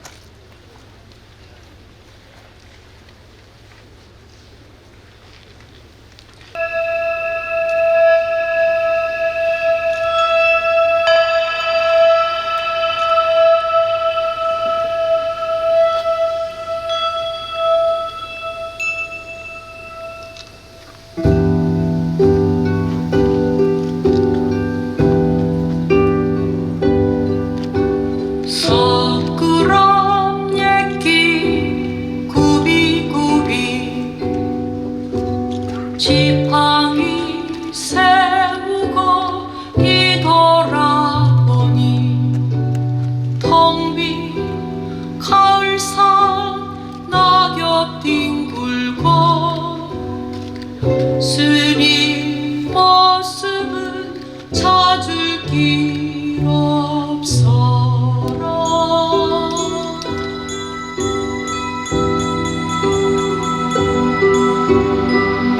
Speaker 15: 속 지팡이 세우고 뒤돌아보니 텅 빈 가을산 낙엽 뒹굴고 스님 모습은 찾을 길 없어라.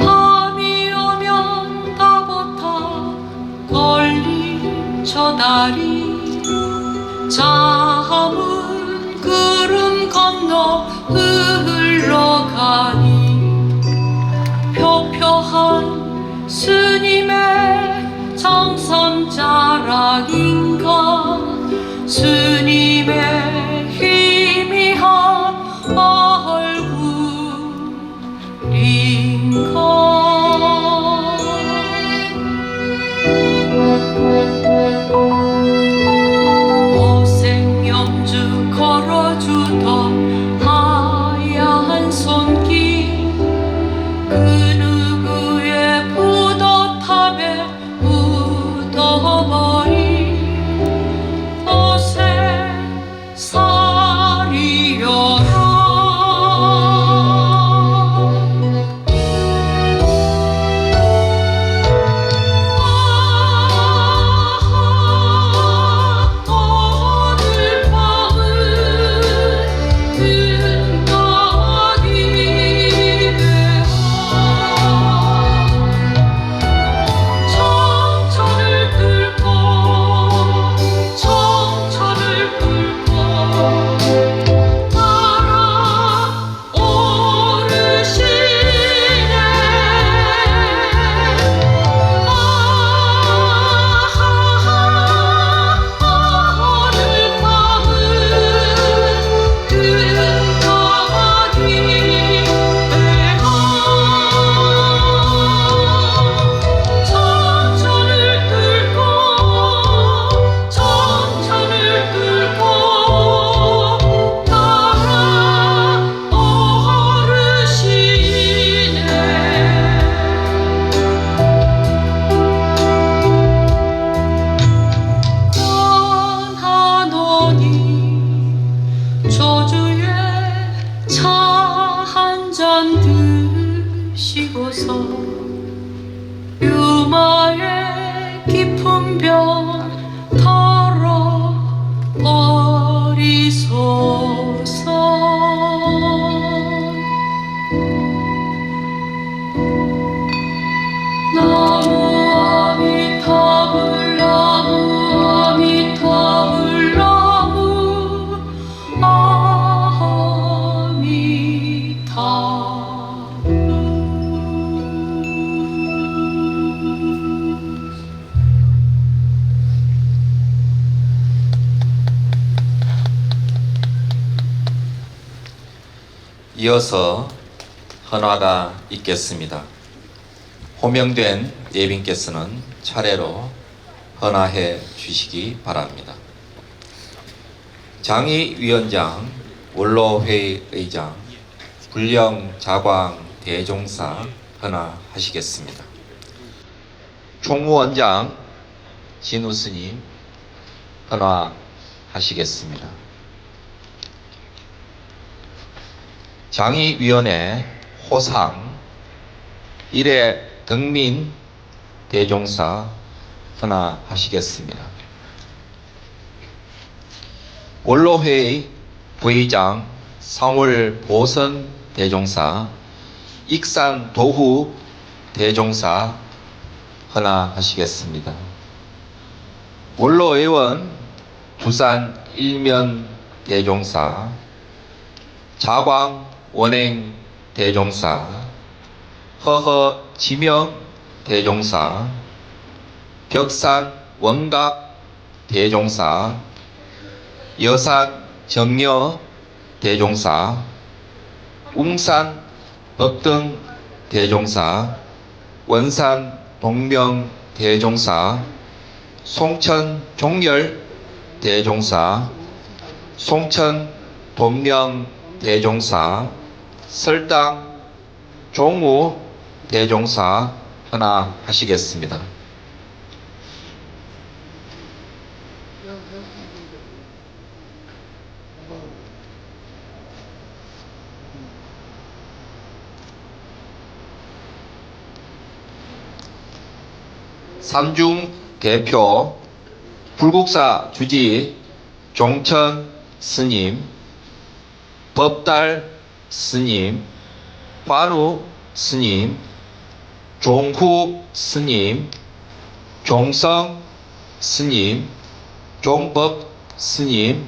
Speaker 15: 밤이 오면 따뜻하 걸린 저 다리 잠은 구름 건너 흘러가니 표표한 스님의 장삼자락인가 스님의 희미한 얼굴인가. 오색염주 걸어주던 하얀 손길 그 누구의 부도탑에 묻어버린 오색살이여라. 오늘 밤은 든든하기 위해 청천을 뚫고 청천을 뚫고 날아오르시네. 오늘 밤은 든든하기 위해 청천을 뚫고 청천을 뚫고 날아오르시네. 권하노니 조주에 차 한 잔 드시고서 유마의 깊은 병 털어버리소서. 나무 아미타불 나무 아미타불 나무 아미타불.
Speaker 1: 이어서 헌화가 있겠습니다. 호명된 예빈께서는 차례로 헌화해 주시기 바랍니다. 장의위원장, 원로회의 의장, 불령 자광 대종사 헌화하시겠습니다. 총무원장 진우 스님 헌화하시겠습니다. 장의위원회 호상 일회 등민 대종사 헌화하시겠습니다. 원로회의 부의장 상월 보선 대종사 익산 도후 대종사 헌화하시겠습니다. 원로의원 부산 일면 대종사 자광 원행 대종사 허허 지명 대종사 벽산 원각 대종사 여산 정려 대종사 웅산 법등 대종사 원산 동명 대종사 송천 종열 대종사 송천 본명 대종사 설당 종우 대종사 헌화하시겠습니다. 삼중 대표 불국사 주지 종천 스님, 법달 스님, 관우 스님, 종후 스님, 종성 스님, 종법 스님,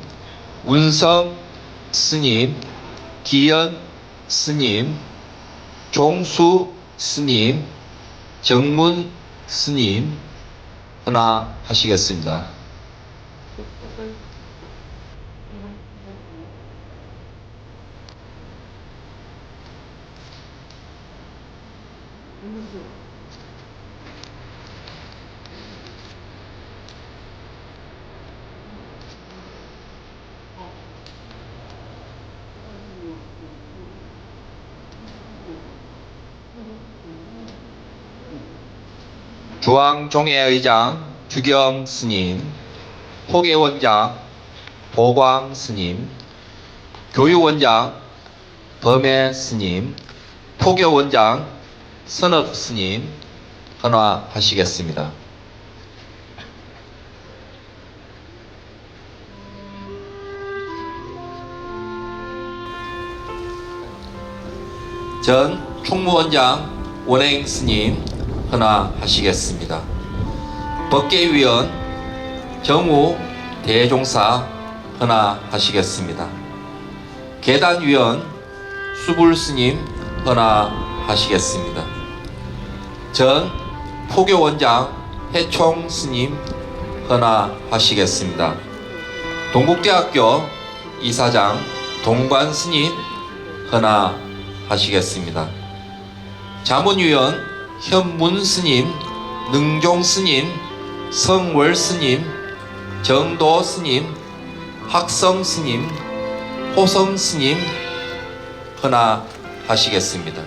Speaker 1: 운성 스님, 기연 스님, 종수 스님, 정문 스님 헌화하시겠습니다. 주왕종회의장 주경 스님, 호계원장 보광 스님, 교육원장 범해 스님, 포교원장 선업 스님 헌화하시겠습니다. 전 충무원장 원행 스님 헌화하시겠습니다. 법계위원 정우 대종사 헌화하시겠습니다. 계단위원 수불스님 헌화하시겠습니다. 전 포교원장 해총스님 헌화하시겠습니다. 동국대학교 이사장 동관스님 헌화하시겠습니다. 자문위원 현문스님, 능종스님, 성월스님, 정도스님, 학성스님, 호성스님 헌화하시겠습니다.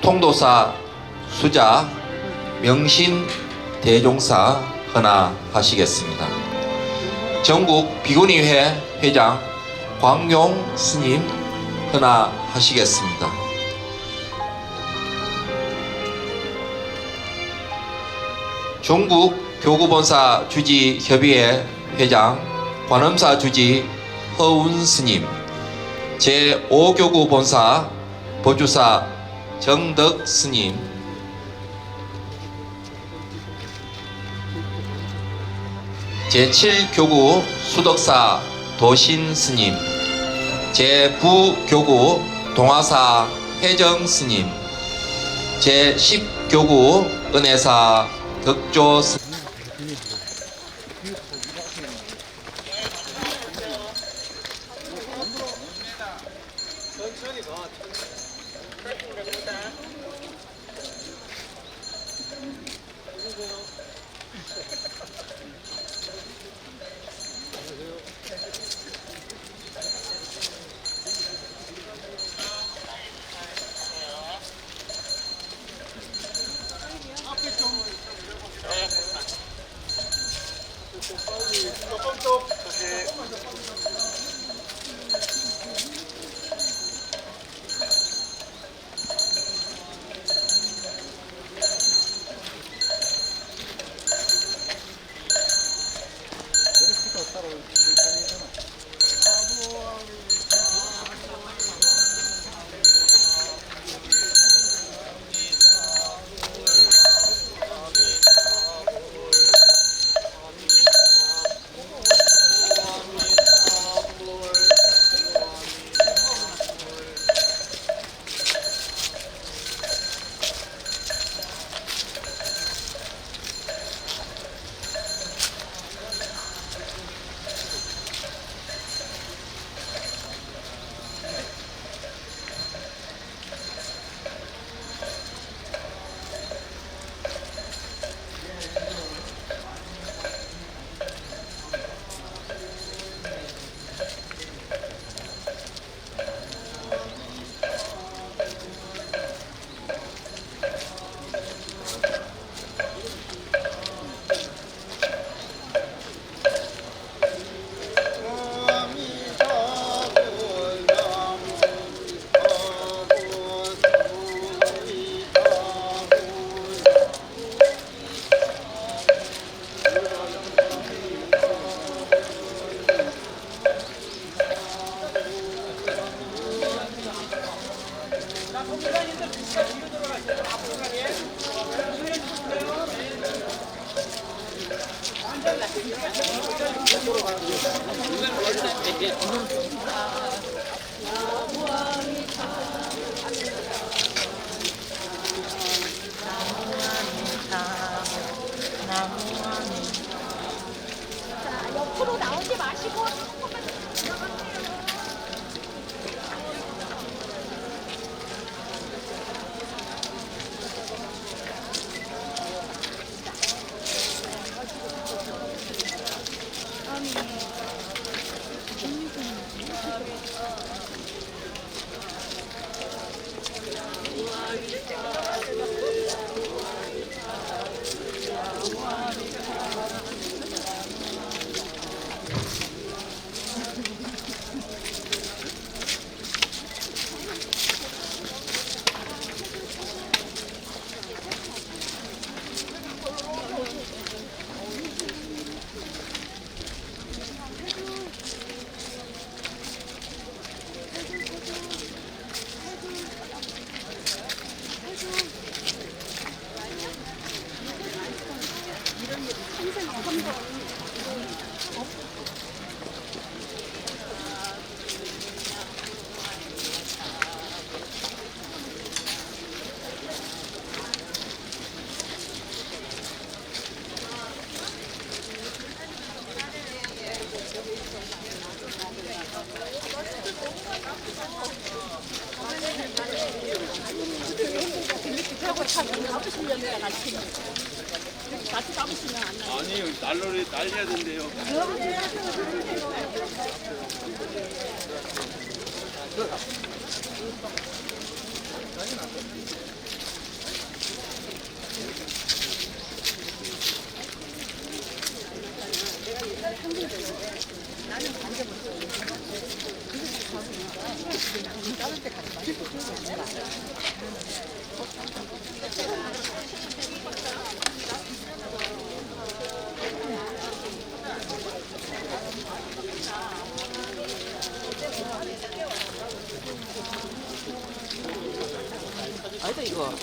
Speaker 1: 통도사 수자 명신 대종사 헌화하시겠습니다. 전국 비구니회 회장 광용 스님 헌화하시겠습니다. 중국 교구본사 주지 협의회 회장 관음사 주지 허운 스님, 제5교구 본사 보주사 정덕 스님, 제7교구 수덕사 도신 스님, 제9교구 동화사 혜정 스님, 제10교구 은혜사 덕조 스님,
Speaker 15: 옆으로 나오지 마시고 같이 잡으시면 안 나요?
Speaker 16: 아니요, 난로를 날려야 된대요.
Speaker 15: 나는 만져봤어. 다른 데 가서 만져봤어.
Speaker 17: 아니다 이거.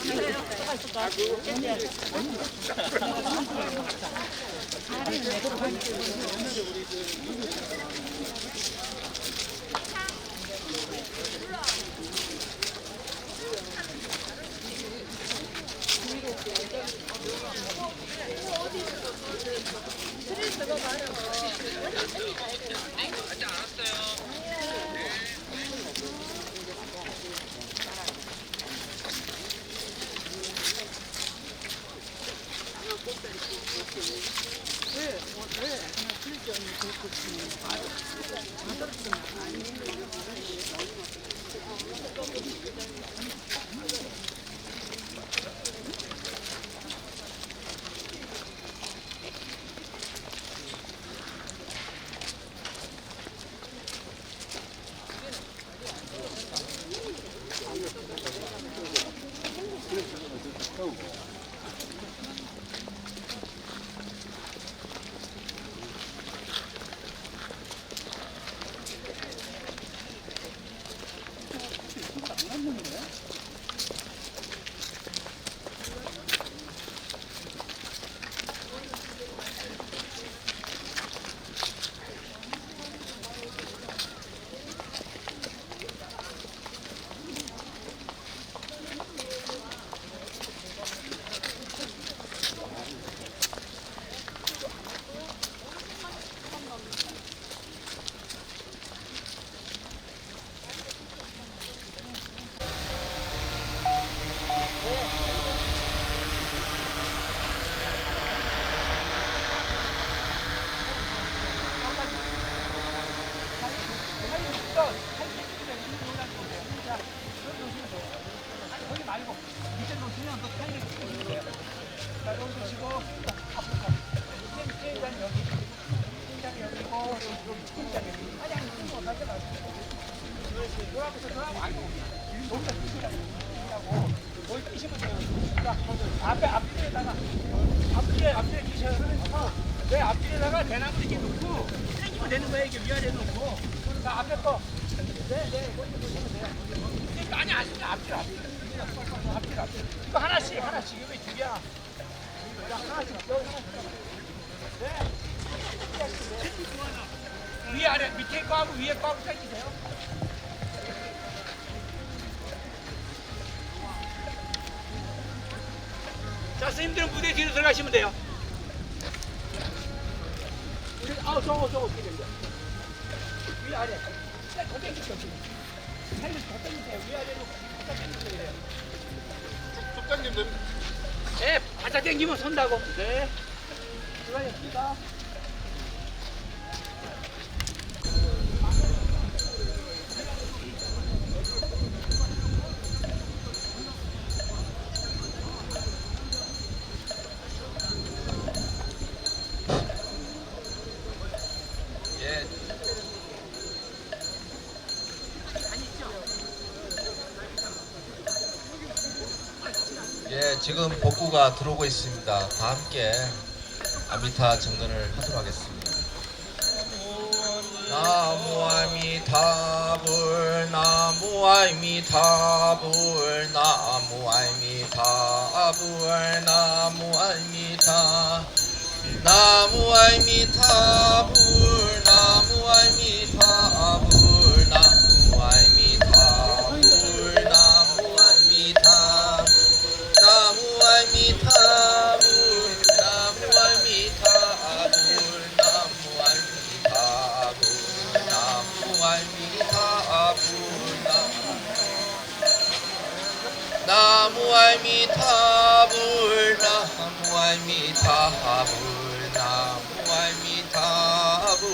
Speaker 16: 내 앞뒤에다가 대나무 이렇게 놓고 땡기면 되는 거야. 이게 위아래 놓고 자 앞에 거 많이 아시죠? 앞뒤로 이거 하나씩 이거 두 개야. 자 하나씩 네. 위에 아래 밑에 거하고 위에 거하고 당기세요. 자, 스님들은 무대 뒤로 들어가시면 돼요. 저거 어떻게 된 거야? 위 아래. 더 당기세요. 살을 더 당기세요. 위 아래로 더 당기세요. 그래요.
Speaker 2: 쭉 당기면 됩니다.
Speaker 16: 네, 바짝 당기면 선다고. 네. 수고하셨습니다.
Speaker 1: 예, 지금 복구가 들어오고 있습니다. 다 함께 아미타 정근을 하도록 하겠습니다. 나무 아미타불 나무 아미타불 나무 아미타불 나무 아미타 나무 아미타불 나무 아미타불 나무 아미타불 나무 아미타 나무 아미타불 나무 아미타불 나무 아미타불 나무 아미타불 나무 아미타불 나무 아미타불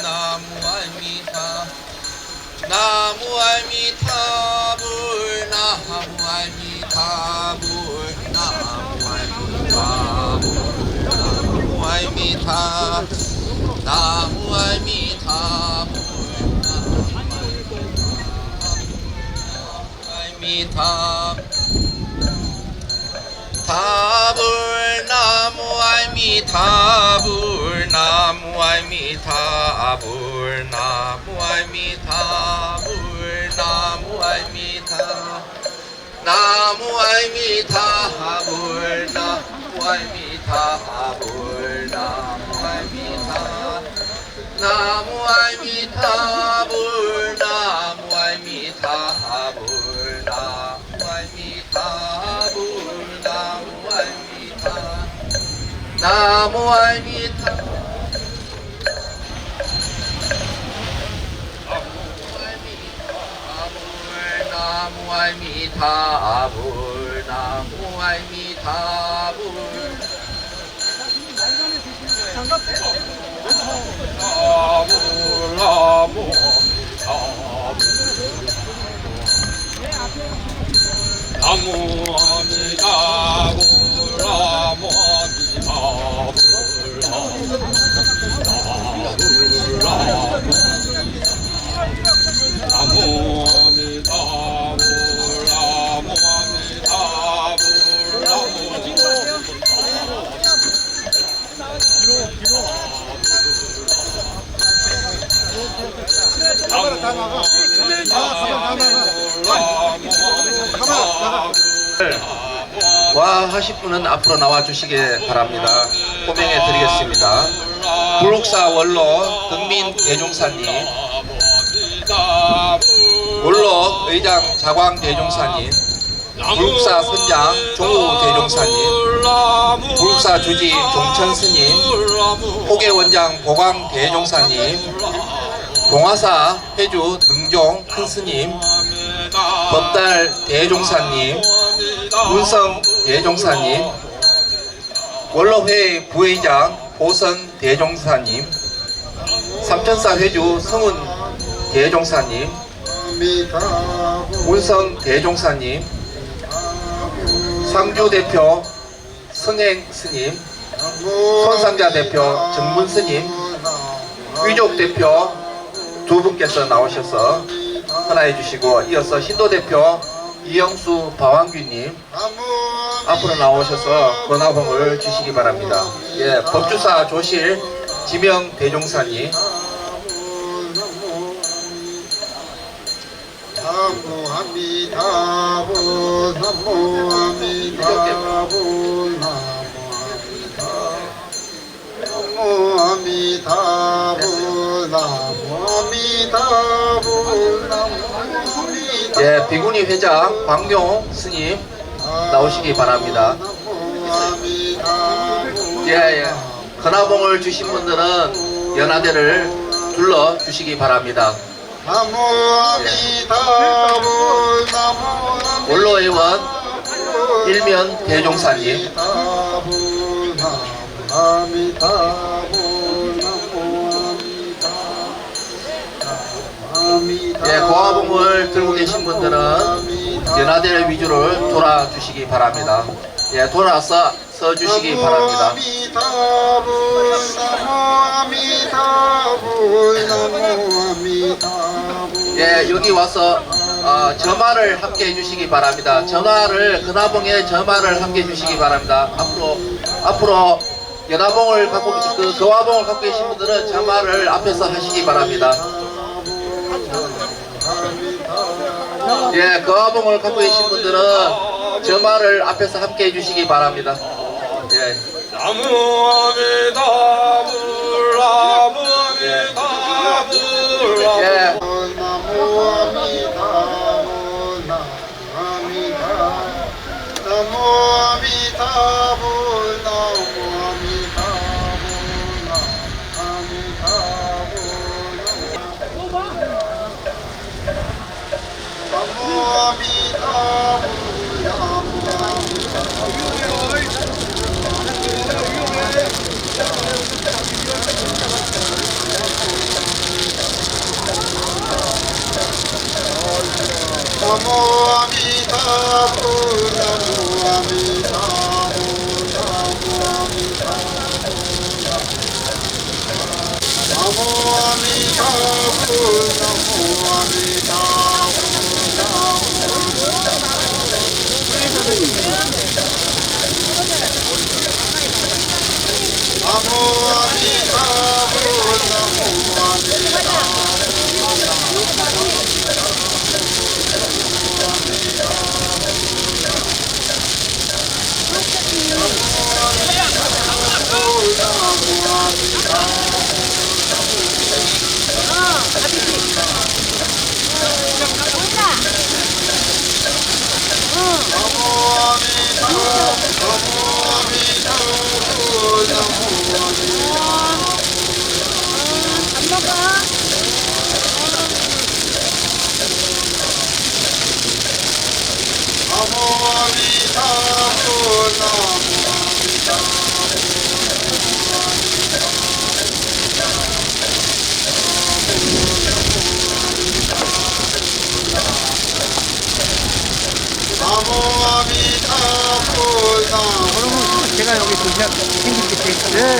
Speaker 1: 나무 아미타 나무 아미타불 나무 아미타불 나무 아미타불 나무 아미타 나무 아미타불 아미타 타불 나무 아미타불 나무 아미타불 나무 아미타불 나무 아미타 나무 아미타불 나무 아미타불 나무 아미타 나무 아미타불 나무 아미타불 나무 아미타불 나무 아미타 나무 아미타 나무 아미타불 나무 아미타불 와 하실 분은 앞으로 나와 주시기 바랍니다. 호명해 드리겠습니다. 불국사 원로 등민 대종사님, 원로 의장 자광 대종사님, 불국사 선장 종우 대종사님, 불국사 주지 종천 스님, 호계 원장 보광 대종사님, 동화사 회주 능종 큰 스님, 법달 대종사님, 문성 대종사님, 원로회 부회장 보선 대종사님, 삼천사 회주 성운 대종사님, 문성 대종사님, 상주 대표 성행 스님, 손상자 대표 정문 스님, 위족 대표 두 분께서 나오셔서 헌화해 주시고, 이어서 신도 대표 이영수 바왕규님 앞으로 나오셔서 권화봉을 주시기 바랍니다. 예, 법주사 조실 지명 대종사님,
Speaker 8: 나무아미타불 나무아미타불 나무아미타불 나무아미타불 나무
Speaker 1: 예, 비구니 회장 광룡 스님 나오시기 바랍니다. 예, 건화봉을 주신 분들은 연화대를 둘러 주시기 바랍니다. 원로의원 일면 대종사님, 예, 고화봉을 들고 계신 분들은 연화대 위주로 돌아주시기 바랍니다. 예, 돌아서 서주시기 바랍니다. 예, 여기 와서 점화를 함께 해주시기 바랍니다. 전화를 건화봉에 점화를 함께 해주시기 바랍니다. 앞으로 연화봉을 갖고 거화봉을 갖고 계신 분들은 점화를 앞에서 하시기 바랍니다. 예, 거화봉을 갖고 계신 분들은 점화를 앞에서 함께 해주시기 바랍니다. 예.
Speaker 16: 나무 아미다불 나무 아미다불
Speaker 1: 예.
Speaker 16: 나무
Speaker 7: 그러면 제가 여기 생길 때